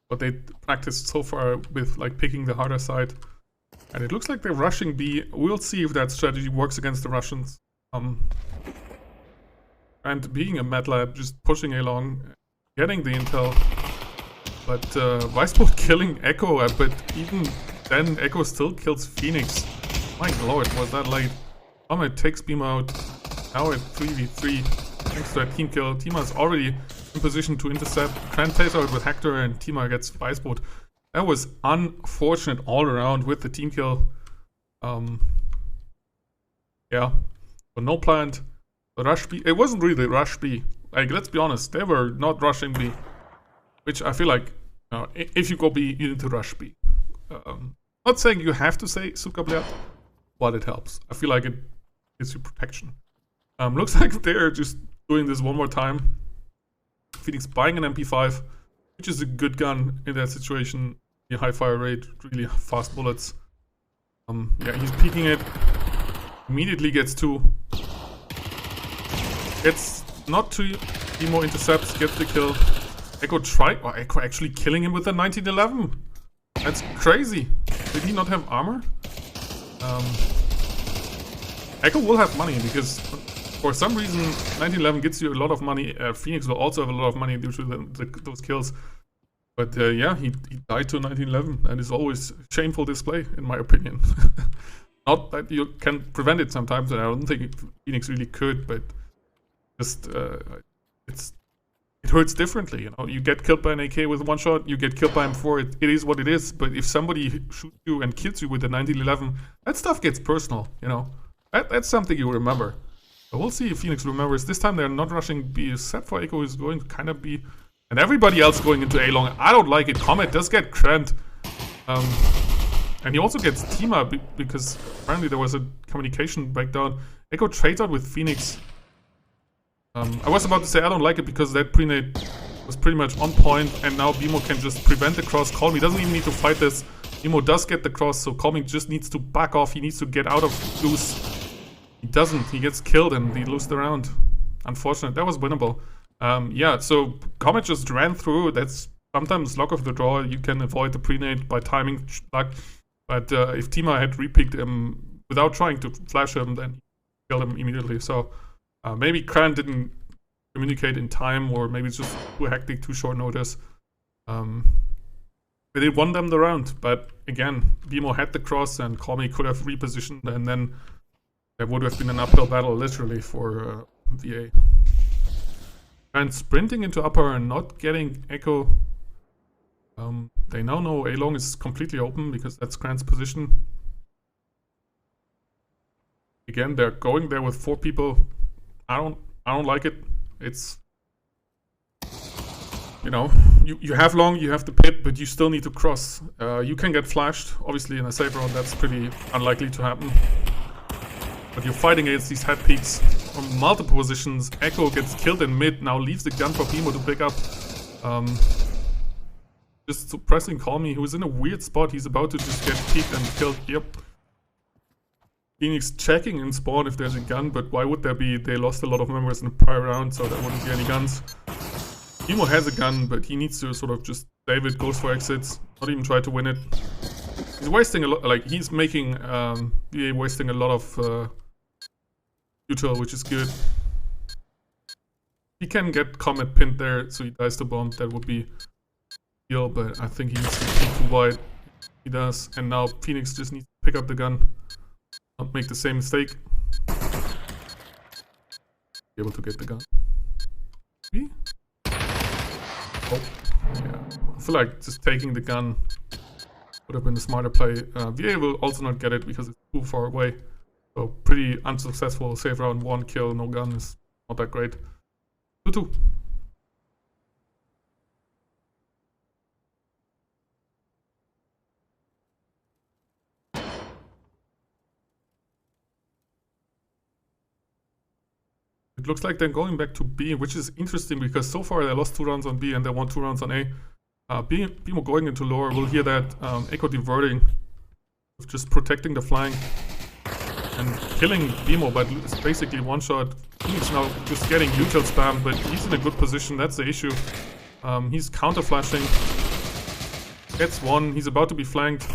what they practiced so far with like picking the harder side. And it looks like they're rushing B. We'll see if that strategy works against the Russians. And being a MATLAB, just pushing along, getting the intel. But Weissbolt killing Echo, but even then Echo still kills Phoenix. My lord, was that late. Ahmed takes Beam out. Now at 3v3. Thanks to that team kill. Tima is already in position to intercept. Krant takes out with Hector and Tima gets Weissbolt. That was unfortunate all around with the team kill. Yeah. So no plant. The rush B. It wasn't really rush B. Like, let's be honest. They were not rushing B. Which I feel like, if you go B, you need to rush B. Not saying you have to say Sukabliat, but it helps. I feel like it gives you protection. Looks like they're just doing this one more time. Phoenix buying an MP5, which is a good gun in that situation. The high fire rate, really fast bullets. Yeah, he's peeking it. Immediately gets 2. Gets not 2. Emo intercepts, gets the kill. Echo Echo actually killing him with a 1911. That's crazy. Did he not have armor? Echo will have money because for some reason 1911 gets you a lot of money. Phoenix will also have a lot of money due to those kills. But yeah, he died to 1911 and is always a shameful display in my opinion. Not that you can prevent it sometimes, and I don't think Phoenix really could, but just it hurts differently, you know. You get killed by an AK with 1 shot, you get killed by M4, it is what it is. But if somebody shoots you and kills you with a 1911, that stuff gets personal, you know. That's something you remember. So we'll see if Phoenix remembers. This time they're not rushing B, except for Echo is going to kind of B. And everybody else going into A long. I don't like it. Comet does get Krant. And he also gets Tima because apparently there was a communication breakdown. Echo trades out with Phoenix. I was about to say I don't like it because that pre-nade was pretty much on point, and now Bimo can just prevent the cross. Calmy doesn't even need to fight this. Bimo does get the cross, so Calmy just needs to back off. He needs to get out of loose. He doesn't. He gets killed and he loses the round. Unfortunate. That was winnable. Yeah, so Comet just ran through. That's sometimes luck of the draw. You can avoid the pre-nade by timing luck. But if Tima had repicked him without trying to flash him, then he killed him immediately. So maybe Krant didn't communicate in time, or maybe it's just too hectic, too short notice. But it won them the round. But again, Bimo had the cross and Calmy could have repositioned, and then there would have been an uphill battle literally for VA. And sprinting into upper and not getting Echo. They now know A long is completely open because that's Krant's position. Again, they're going there with 4 people. I don't like it. It's, you know, you have long, you have the pit, but you still need to cross. You can get flashed, obviously in a safe round. That's pretty unlikely to happen. But you're fighting against these head peaks from multiple positions. Echo gets killed in mid, now leaves the gun for Bimo to pick up. Just suppressing Calmy, who's in a weird spot. He's about to just get peeked and killed. Yep. Phoenix checking in spawn if there's a gun, but why would there be? They lost a lot of members in the prior round, so there wouldn't be any guns. Bimo has a gun, but he needs to sort of just save it, goes for exits, not even try to win it. He's wasting a lot, like he's making VA wasting a lot of util, which is good. He can get Comet pinned there, so he dies to bomb. That would be ideal, but I think he needs to be too wide. He does, and now Phoenix just needs to pick up the gun, not make the same mistake. Be able to get the gun. Me? Oh, yeah. I feel like just taking the gun would have been the smarter play. VA will also not get it because it's too far away. So pretty unsuccessful save round, 1 kill, no gun is not that great. 2-2. It looks like they're going back to B, which is interesting because so far they lost 2 rounds on B and they won 2 rounds on A. BMO going into lower, we'll hear that Echo diverting, with just protecting the flank and killing BMO, but it's basically one shot. He's now just getting util spam, but he's in a good position, that's the issue. He's counter flashing, gets 1, he's about to be flanked.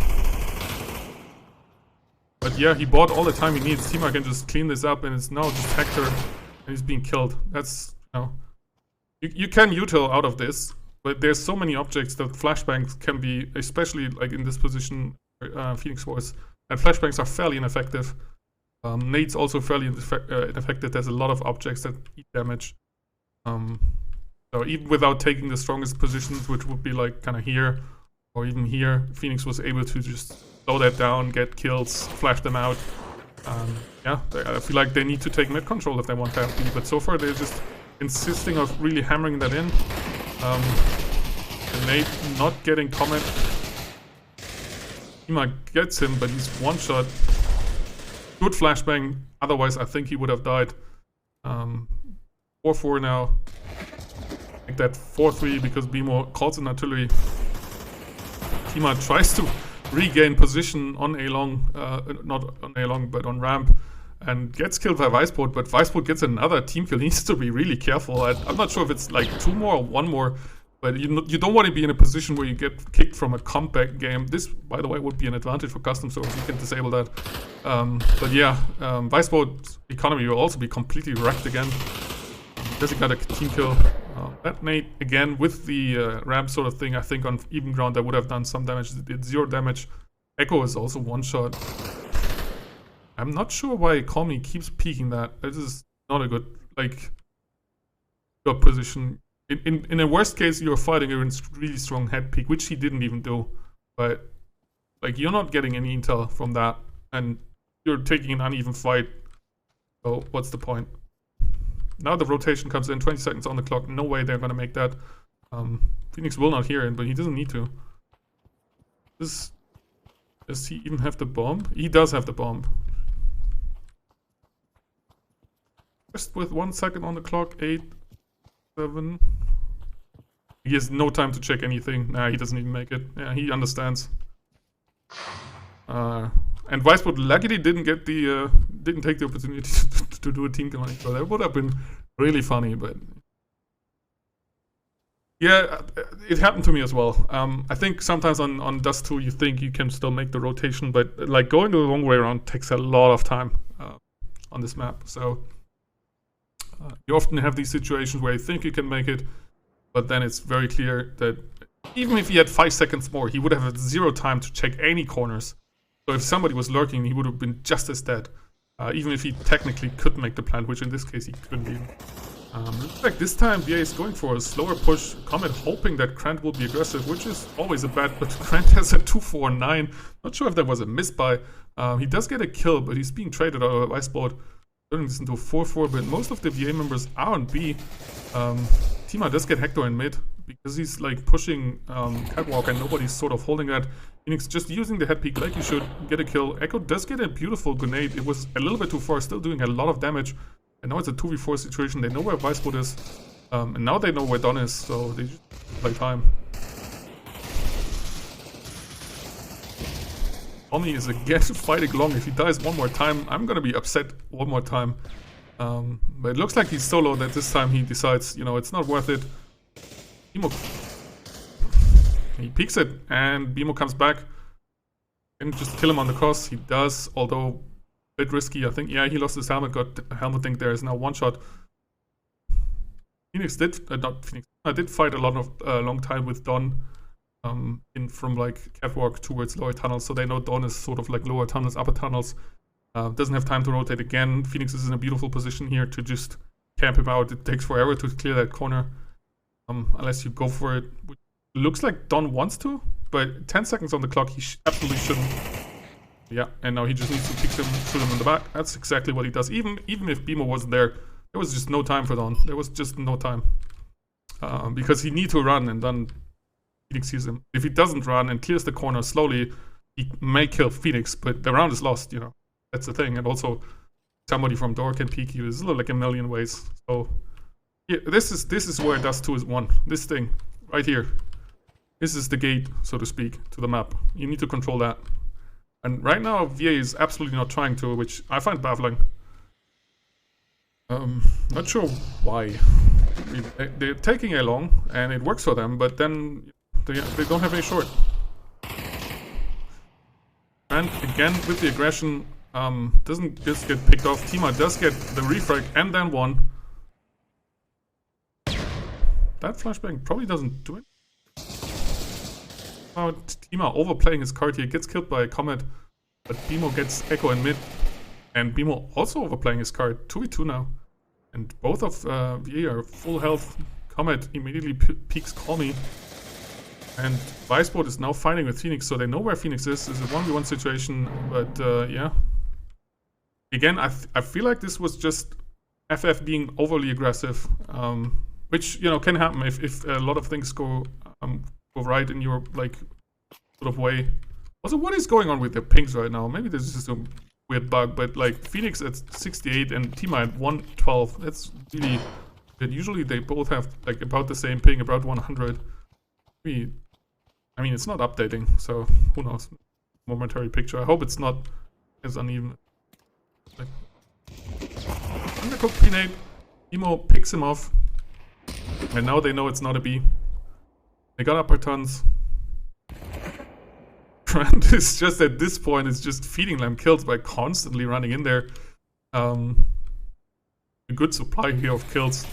But yeah, he bought all the time he needs. Tima can just clean this up and it's now just Hector and he's being killed. That's, you know, you can util out of this. But there's so many objects that flashbangs can be, especially like in this position, Phoenix Force, and flashbangs are fairly ineffective. Nade's also fairly ineffective. There's a lot of objects that eat damage. So even without taking the strongest positions, which would be like kind of here or even here, Phoenix was able to just slow that down, get kills, flash them out. Yeah, I feel like they need to take mid control if they want to have B, but so far they're just insisting of really hammering that in. Nate not getting comment. Tima gets him, but he's one shot. Good flashbang, otherwise I think he would have died. 4-4 now. I think that 4-3 because BMO calls in artillery. Tima tries to regain position on A long, not on A long, but on ramp. And gets killed by Viceboat, but Viceboat gets another team kill. He needs to be really careful. I'm not sure if it's like 2 more or 1 more, but you don't want to be in a position where you get kicked from a comeback game. This, by the way, would be an advantage for custom, so you can disable that. But yeah, Viceboat's economy will also be completely wrecked again. Does he got a team kill? That Nate, again, with the ramp sort of thing, I think on even ground that would have done some damage. It did 0 damage. Echo is also 1 shot. I'm not sure why Kami keeps peeking that. This is not a good, like, good position. In a worst case, you're fighting a really strong head peek, which he didn't even do. But, like, you're not getting any intel from that, and you're taking an uneven fight. So, what's the point? Now the rotation comes in, 20 seconds on the clock. No way they're gonna make that. Phoenix will not hear it, but he doesn't need to. Does he even have the bomb? He does have the bomb. Just with 1 second on the clock, 8, 7. He has no time to check anything. Nah, he doesn't even make it. Yeah, he understands. And Viceboat luckily didn't get the didn't take the opportunity to do a team kill on each other. That would have been really funny, but yeah, it happened to me as well. I think sometimes on Dust 2 you think you can still make the rotation, but like going the long way around takes a lot of time on this map. So you often have these situations where you think you can make it, but then it's very clear that even if he had 5 seconds more, he would have had 0 time to check any corners. So if somebody was lurking, he would have been just as dead. Even if he technically could make the plant, which in this case he couldn't even. Looks like this time VA is going for a slower push. Comet hoping that Krant will be aggressive, which is always a bet, but Krant has a 2-4-9. Not sure if that was a misbuy. He does get a kill, but he's being traded out of Iceboat. Turning this into a 4-4, but most of the VA members are on B. Tima does get Hector in mid, because he's like pushing Catwalk and nobody's sort of holding that. Phoenix just using the head peek like you should, get a kill. Echo does get a beautiful grenade. It was a little bit too far, still doing a lot of damage. And now it's a 2v4 situation. They know where Viceboat is. And now they know where Don is, so they just play time. Tommy is again fighting long. If he dies one more time, I'm gonna be upset one more time. But it looks like he's so low that this time he decides, you know, it's not worth it. Bimo, he peeks it, and Bimo comes back. And just kill him on the cross. He does, although a bit risky. I think, yeah, he lost his helmet, got a helmet thing. There is now 1 shot. Phoenix did, not Phoenix, I did fight a lot of long time with Don. In from like catwalk towards lower tunnels, so they know Dawn is sort of like lower tunnels, upper tunnels. Doesn't have time to rotate again. Phoenix is in a beautiful position here to just camp him out. It takes forever to clear that corner. Unless you go for it. Which looks like Don wants to, but 10 seconds on the clock, he absolutely shouldn't. Yeah, and now he just needs to pick him, shoot him in the back. That's exactly what he does. Even if BMO wasn't there was just no time for Don. There was just no time. Because he needs to run, and then Phoenix sees him. If he doesn't run and clears the corner slowly, he may kill Phoenix, but the round is lost, you know. That's the thing. And also, somebody from door can peek you. There's like a million ways. So, yeah, this is where Dust 2 is won. This thing, right here. This is the gate, so to speak, to the map. You need to control that. And right now, VA is absolutely not trying to, which I find baffling. Not sure why. They're taking A long, and it works for them, but then they don't have any short. And again, with the aggression, doesn't just get picked off. Tima does get the refrag and then one. That flashbang probably doesn't do it. Now Tima overplaying his card here, gets killed by a Comet, but BMO gets Echo in mid, and BMO also overplaying his card. 2v2 now, and both of VA are full health. Comet immediately peeks Call Me, and Viceboat is now fighting with Phoenix, so they know where Phoenix is. It's a 1v1 situation, but yeah. Again, I feel like this was just FF being overly aggressive, which, you know, can happen if a lot of things go right in your, like, sort of way. Also, what is going on with the pings right now? Maybe this is just a weird bug, but like Phoenix at 68 and Tima at 112, that's really good. Usually they both have like about the same ping, about 100. I mean, it's not updating, so who knows? Momentary picture. I hope it's not as uneven. Like, undercooked P-nade, Emo picks him off, and now they know it's not a B. They got upper tons. Trent is just at this point is just feeding them kills by constantly running in there. A good supply here of kills.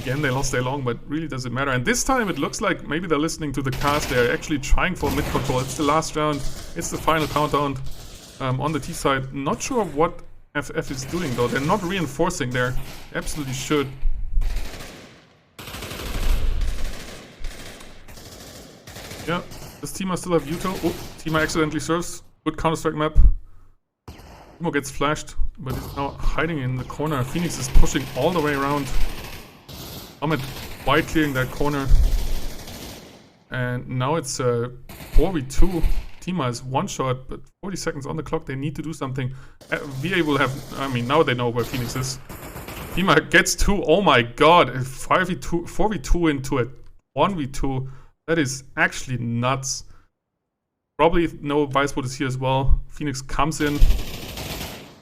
Again, they lost A long, but really doesn't matter. And this time it looks like maybe they're listening to the cast. They're actually trying for mid control. It's the last round. It's the final countdown on the T side. Not sure what FF is doing though. They're not reinforcing there. They absolutely should. Yeah, does Tima still have Uto? Oh, Tima accidentally serves. Good Counter-Strike map. Timo gets flashed, but is now hiding in the corner. Phoenix is pushing all the way around. Ahmed wide clearing that corner. And now it's a 4v2. Tima is one shot, but 40 seconds on the clock. They need to do something. VA will have... I mean, now they know where Phoenix is. Tima gets 2. Oh my god. A 5v2, 4v2 into a 1v2. That is actually nuts. Probably no Viceboat is here as well. Phoenix comes in.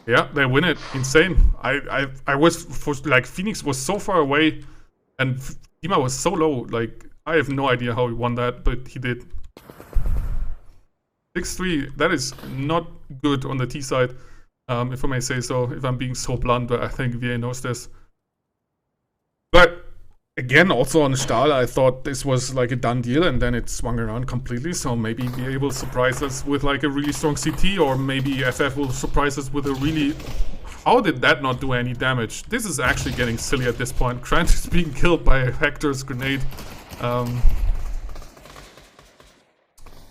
Yeah, they win it. Insane. I was for, like, Phoenix was so far away and Tima was so low. Like, I have no idea how he won that, but he did. 6-3. That is not good on the T side, if I may say so. If I'm being so blunt, but I think VA knows this. But again, also on Stahl, I thought this was like a done deal, and then it swung around completely. So maybe VA will surprise us with like a really strong CT, or maybe FF will surprise us with a really... How did that not do any damage? This is actually getting silly at this point. Grant is being killed by Hector's grenade. And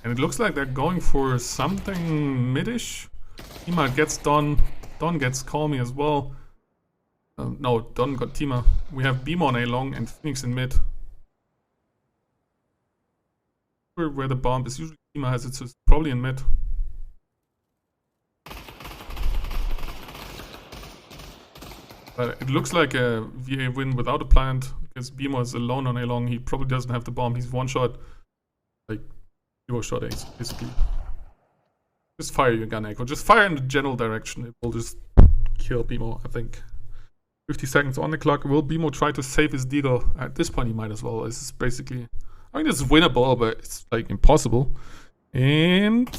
it looks like they're going for something mid-ish. Tima gets Don. Don gets Call Me as well. No, Don got Tima. We have Beam on A long and Phoenix in mid. Where the bomb is. Usually Tima has it, so it's probably in mid. But it looks like a VA win without a plant, because Beamo is alone on A long. He probably doesn't have the bomb. He's one shot. Like, 0 shot ace, basically. Just fire your gun, Echo. Just fire in the general direction. It will just kill Beamo, I think. 50 seconds on the clock. Will Beamo try to save his deagle? At this point, he might as well. This is basically... I mean, it's winnable, but it's, like, impossible. And...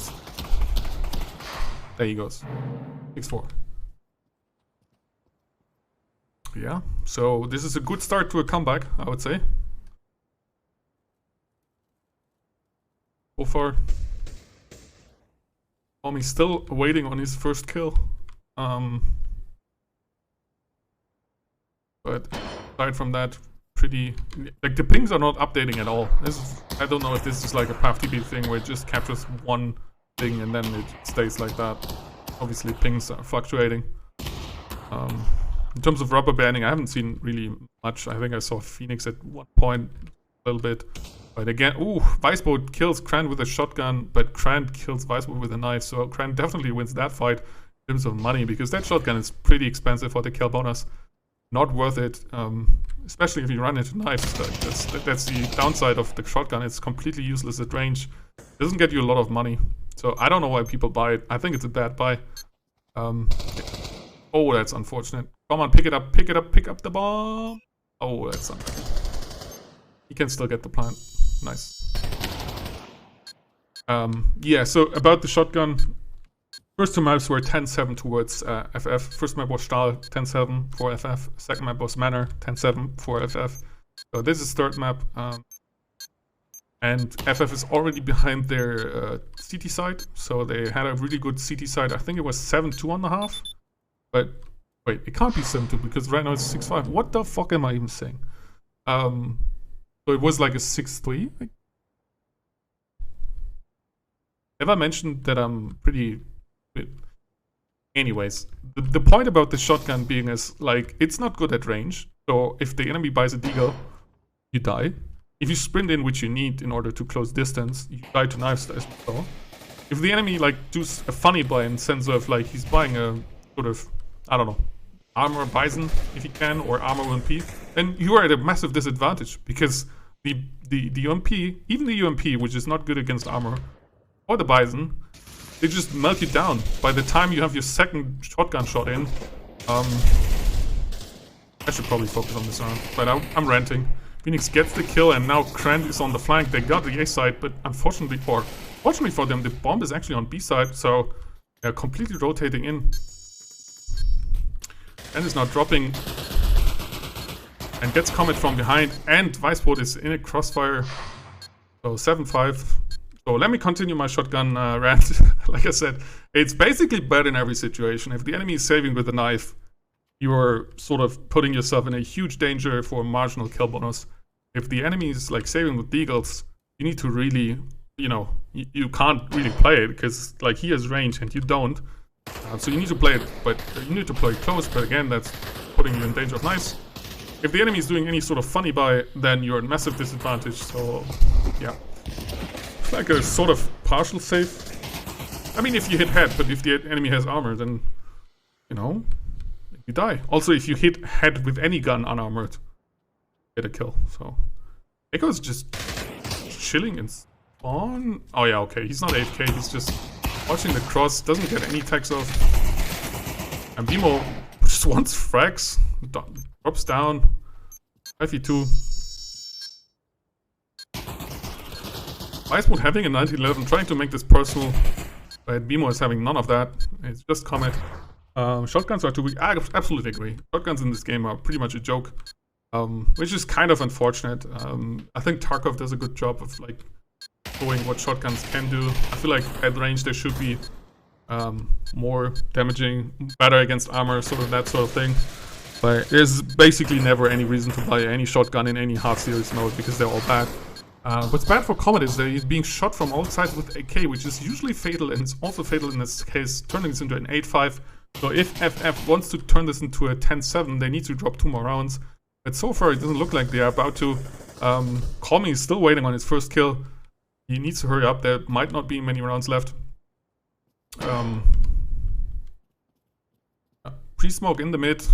there he goes. 6-4. Yeah, so this is a good start to a comeback, I would say. So far, Tommy's still waiting on his first kill. But but aside from that, pretty... Like, the pings are not updating at all. I don't know if this is like a PathTB thing where it just captures one thing and then it stays like that. Obviously, pings are fluctuating. In terms of rubber banding, I haven't seen really much. I think I saw Phoenix at one point a little bit. But again, ooh, Weissboot kills Krant with a shotgun, but Krant kills Weissboot with a knife. So Krant definitely wins that fight in terms of money, because that shotgun is pretty expensive for the kill bonus. Not worth it, especially if you run into knives. That's the downside of the shotgun. It's completely useless at range. It doesn't get you a lot of money. So I don't know why people buy it. I think it's a bad buy. Oh, that's unfortunate. Come on, pick it up, pick up the bomb. Oh, that's unlucky. He can still get the plant. Nice. Yeah, so about the shotgun. First two maps were 10-7 towards FF. First map was Stahl, 10-7 for FF. Second map was Manor, 10-7 for FF. So this is third map. And FF is already behind their CT side. So they had a really good CT side. I think it was 7-2 on the half. But wait, it can't be 7-2 because right now it's 6-5. What the fuck am I even saying? So it was like a 6-3. Have I mentioned that I'm pretty... Anyways, the point about the shotgun being is, like, it's not good at range. So if the enemy buys a deagle, you die. If you sprint in, which you need in order to close distance, you die to knife slice. So if the enemy, like, does a funny buy in sense of, like, he's buying a sort of, I don't know, armor bison if he can, or armor UMP, then you are at a massive disadvantage, because the UMP, even the UMP, which is not good against armor, or the bison, they just melt you down. By the time you have your second shotgun shot in, I should probably focus on this round, but I'm ranting. Phoenix gets the kill, and now Krant is on the flank. They got the A side, but unfortunately, or fortunately for them, the bomb is actually on B side, so they're completely rotating in. And is now dropping and gets Comet from behind, and Weissboot is in a crossfire. So 7-5. So let me continue my shotgun rant. Like I said, it's basically bad in every situation. If the enemy is saving with a knife, you're sort of putting yourself in a huge danger for a marginal kill bonus. If the enemy is like saving with deagles, you need to really, you know, you can't really play it because like he has range and you don't. So you need to play it, but you need to play it close. But again, that's putting you in danger of knives. If the enemy is doing any sort of funny buy, then you're at massive disadvantage. So yeah, it's like a sort of partial save. I mean, if you hit head, but if the enemy has armor, then you know. You die. Also, if you hit head with any gun unarmored, get a kill. So Echo's just chilling in spawn. Oh yeah, okay. He's not AFK. He's just watching the cross. Doesn't get any tags off. And Bimo just wants frags. Drops down. 5v2. Weissboot having a 1911, trying to make this personal, but Bimo is having none of that. It's just Comet. Shotguns are too weak. I absolutely agree. Shotguns in this game are pretty much a joke, which is kind of unfortunate. I think Tarkov does a good job of like showing what shotguns can do. I feel like at range they should be more damaging, better against armor, sort of that sort of thing. But there's basically never any reason to buy any shotgun in any hard series mode because they're all bad. What's bad for Comet is that he's being shot from all sides with AK, which is usually fatal, and it's also fatal in this case, turning this into an 8-5. So if FF wants to turn this into a 10-7, they need to drop 2 more rounds. But so far, it doesn't look like they are about to. Comey is still waiting on his first kill. He needs to hurry up. There might not be many rounds left. Pre-smoke in the mid.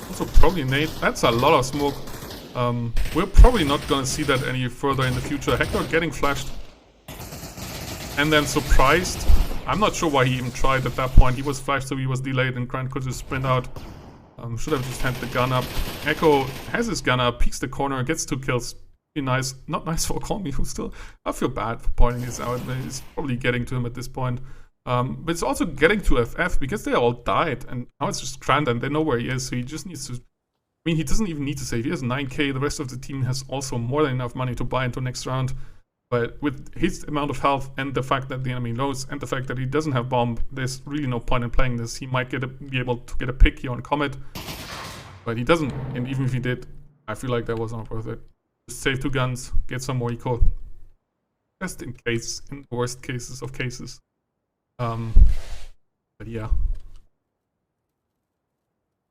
Also probably nade. That's a lot of smoke. We're probably not going to see that any further in the future. Hector getting flashed. And then surprised. I'm not sure why he even tried at that point. He was flashed, so he was delayed, and Krant could just sprint out. Should have just had the gun up. Echo has his gun up, peeks the corner, gets 2 kills. Pretty nice. Not nice for Colmy, who still... I feel bad for pointing this out. It's probably getting to him at this point. But it's also getting to FF, because they all died. And now it's just Krant, and they know where he is, so he just needs to... I mean, he doesn't even need to save. He has 9k. The rest of the team has also more than enough money to buy into next round. But with his amount of health and the fact that the enemy knows and the fact that he doesn't have bomb, there's really no point in playing this. He might be able to get a pick here on Comet. But he doesn't, and even if he did, I feel like that was not worth it. Just save 2 guns, get some more eco. Just in case, in the worst cases of cases. But yeah.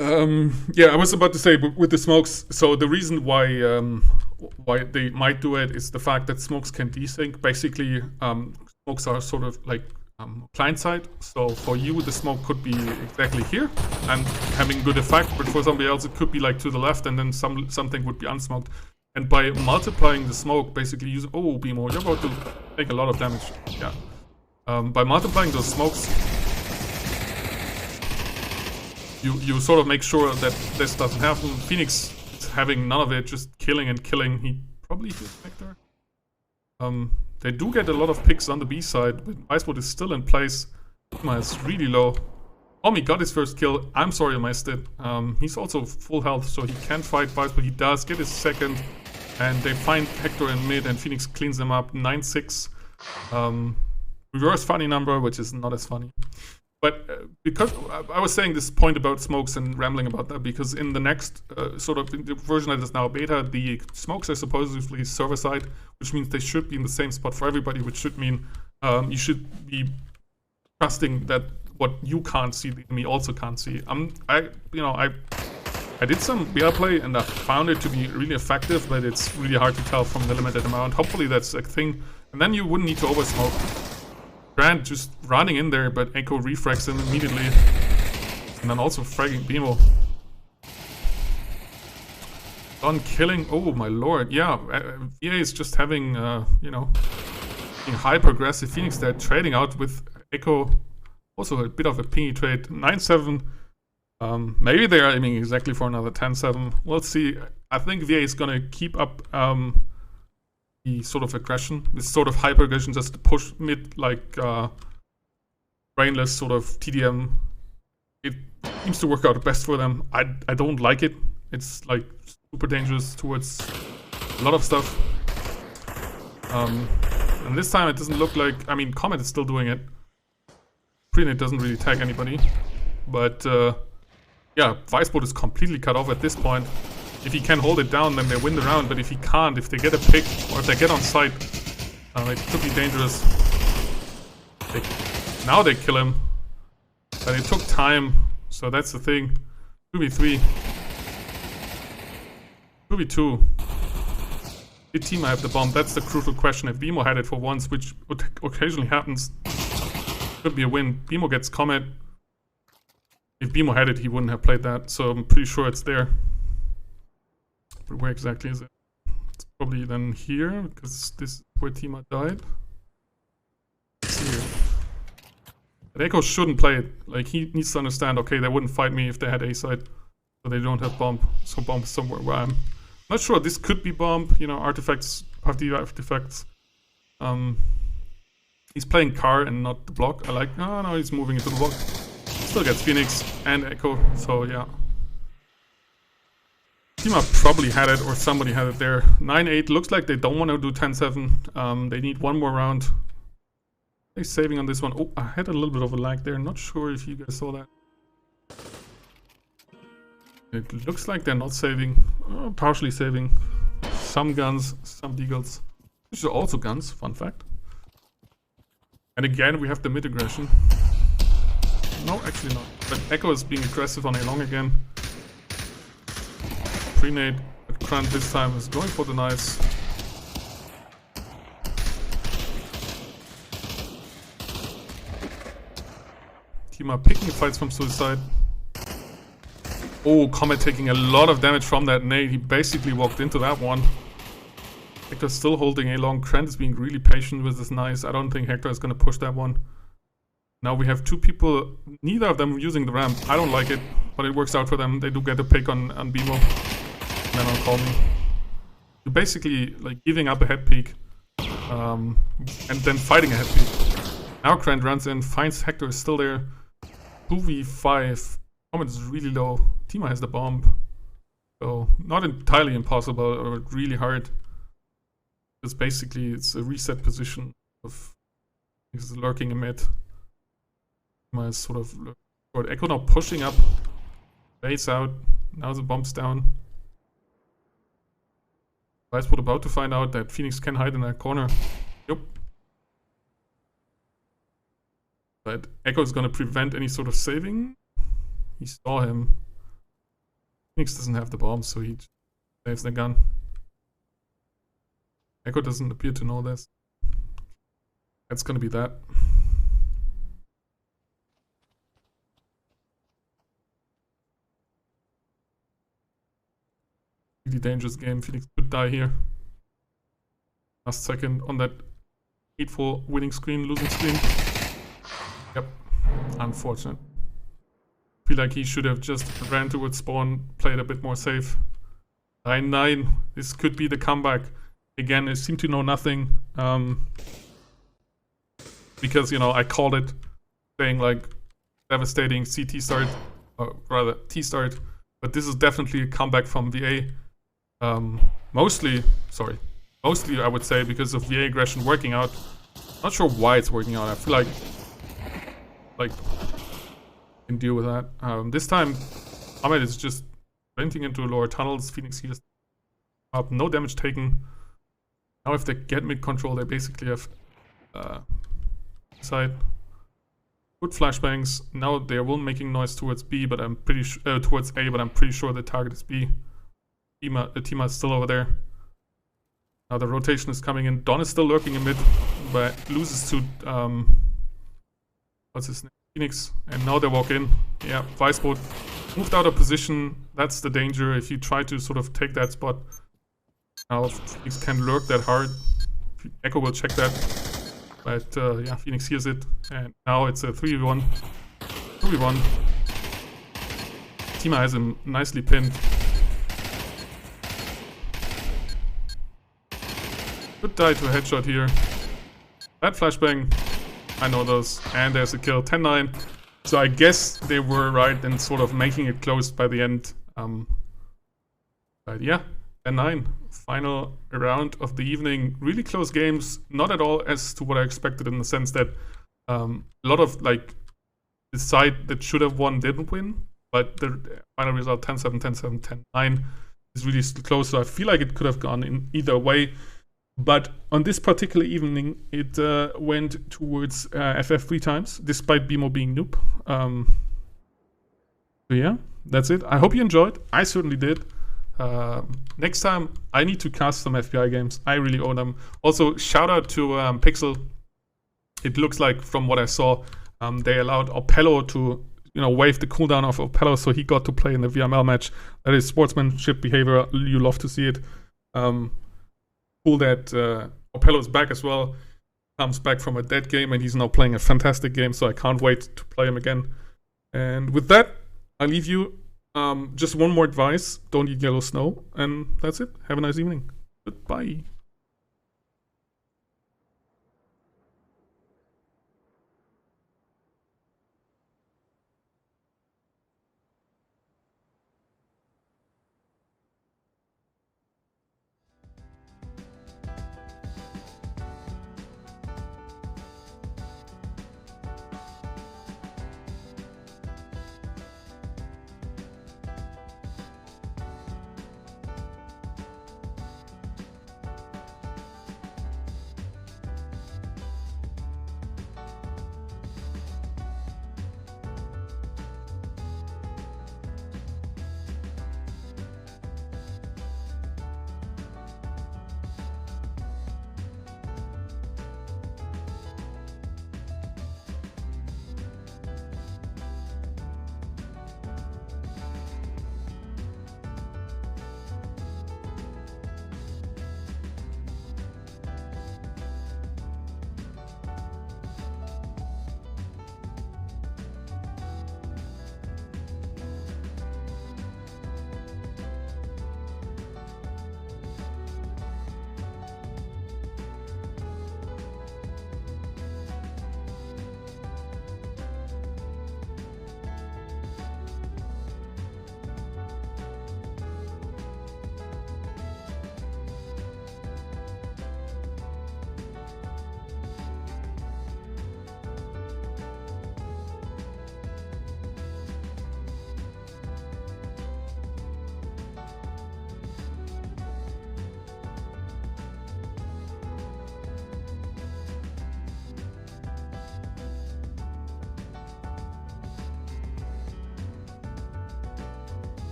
Yeah, I was about to say, but with the smokes, so the reason why they might do it is the fact that smokes can desync. Basically, smokes are sort of like client side. So for you, the smoke could be exactly here and having good effect, but for somebody else, it could be like to the left, and then something would be unsmoked. And by multiplying the smoke, basically use BMO, you're about to take a lot of damage. Yeah. By multiplying those smokes, you sort of make sure that this doesn't happen. Phoenix is having none of it, just killing and killing. He probably hit Vector. They do get a lot of picks on the B side, but Icebolt is still in place. Tima is really low. Omi got his first kill. I'm sorry I missed it. He's also full health, so he can't fight Vice, but he does get his second. And they find Hector in mid, and Phoenix cleans them up. 9-6. Reverse funny number, which is not as funny. But because I was saying this point about smokes and rambling about that, because in the next sort of the version that is now beta, the smokes are supposedly server side, which means they should be in the same spot for everybody, which should mean you should be trusting that what you can't see, the enemy also can't see. I did some beta play and I found it to be really effective, but it's really hard to tell from the limited amount. Hopefully that's a thing, and then you wouldn't need to oversmoke. Grant just running in there, but Echo refrags him immediately. And then also fragging BMO. On killing, oh my lord, yeah. VA is just having, being hyper-aggressive. Phoenix there trading out with Echo. Also a bit of a pingy trade. 9-7. Maybe they are aiming exactly for another 10-7. We'll see. I think VA is gonna keep up the sort of aggression, this sort of hyper aggression, just to push mid like brainless sort of TDM. It seems to work out best for them. I don't like it. It's like super dangerous towards a lot of stuff. And this time it doesn't look like, I mean, Comet is still doing it. Prenate doesn't really tag anybody. But yeah, Vicebolt is completely cut off at this point. If he can hold it down, then they win the round. But if he can't, if they get a pick, or if they get on site, it could be dangerous. Now they kill him. But it took time, so that's the thing. 2v3. 2v2. Did Tima have the bomb? That's the crucial question. If BMO had it for once, which occasionally happens, could be a win. BMO gets Comet. If BMO had it, he wouldn't have played that, so I'm pretty sure it's there. But where exactly is it? It's probably then here, because this is where Tima died. It's here. But Echo shouldn't play it. Like, he needs to understand, okay, they wouldn't fight me if they had A side. So they don't have bomb. So bomb is somewhere where I'm not sure. This could be bomb, artifacts, party artifacts. He's playing car and not the block. I like, oh no, he's moving into the block. Still gets Phoenix and Echo, so yeah. Tima probably had it, or somebody had it there. 9-8, looks like they don't want to do 10-7. They need one more round. They're saving on this one. Oh, I had a little bit of a lag there. Not sure if you guys saw that. It looks like they're not saving. Partially saving. Some guns, some deagles. Which are also guns, fun fact. And again, we have the mid aggression. No, actually not. But Echo is being aggressive on A long again. Prenade, but Krant this time is going for the nice. Tima picking fights from suicide. Oh, Comet taking a lot of damage from that nade. He basically walked into that one. Hector's still holding A long. Krant is being really patient with this nice. I don't think Hector is going to push that one. Now we have two people, neither of them using the ramp. I don't like it, but it works out for them. They do get a pick on BMO. And then on Call Me. You're basically like giving up a head peek. And then fighting a head peek. Now Krant runs in, finds Hector is still there. 2v5. Comet is really low. Tima has the bomb. So not entirely impossible or really hard. It's basically it's a reset position of he's lurking a mid. Tima is sort of Echo now pushing up. Base out. Now the bomb's down. We're about to find out that Phoenix can hide in that corner. Yep. But Echo is gonna prevent any sort of saving. He saw him. Phoenix doesn't have the bomb, so he saves the gun. Echo doesn't appear to know this. That's gonna be that. Really dangerous game. Phoenix could die here. Last second on that hateful winning screen, losing screen. Yep. Unfortunate. Feel like he should have just ran towards spawn, played a bit more safe. 9-9. This could be the comeback. Again, I seem to know nothing. Because, you know, I called it, saying like devastating CT start, or rather T start. But this is definitely a comeback from VA. Mostly I would say because of VA aggression working out. Not sure why it's working out. I feel like I can deal with that. This time Ahmed is just venting into lower tunnels. Phoenix heals up, no damage taken. Now if they get mid control, they basically have side good flashbangs. Now they will making noise towards B, but I'm pretty towards A, but I'm pretty sure the target is B. The team is still over there. Now the rotation is coming in. Don is still lurking in mid, but loses to what's his name? Phoenix. And now they walk in. Yeah, Viceboat moved out of position. That's the danger if you try to sort of take that spot. Now Phoenix can lurk that hard. Echo will check that. But yeah, Phoenix hears it. And now it's a 3v1. 2v1. Tima has him nicely pinned. Could die to a headshot here. Bad flashbang. I know those. And there's a kill. 10-9. So I guess they were right in sort of making it close by the end. But yeah, 10-9. Final round of the evening. Really close games. Not at all as to what I expected in the sense that a lot of like the side that should have won didn't win. But the final result 10-7, 10-7, 10-9 is really close. So I feel like it could have gone in either way. But on this particular evening, it went towards FF 3 times, despite BMO being noob. So yeah, that's it. I hope you enjoyed. I certainly did. Next time, I need to cast some FBI games. I really owe them. Also, shout out to Pixel. It looks like, from what I saw, they allowed Opello to, you know, waive the cooldown of Opello, so he got to play in the VRML match. That is sportsmanship behavior. You love to see it. Cool that Opello's back as well. Comes back from a dead game and he's now playing a fantastic game, so I can't wait to play him again. And with that, I leave you. Just one more advice: don't eat yellow snow, and that's it. Have a nice evening. Goodbye.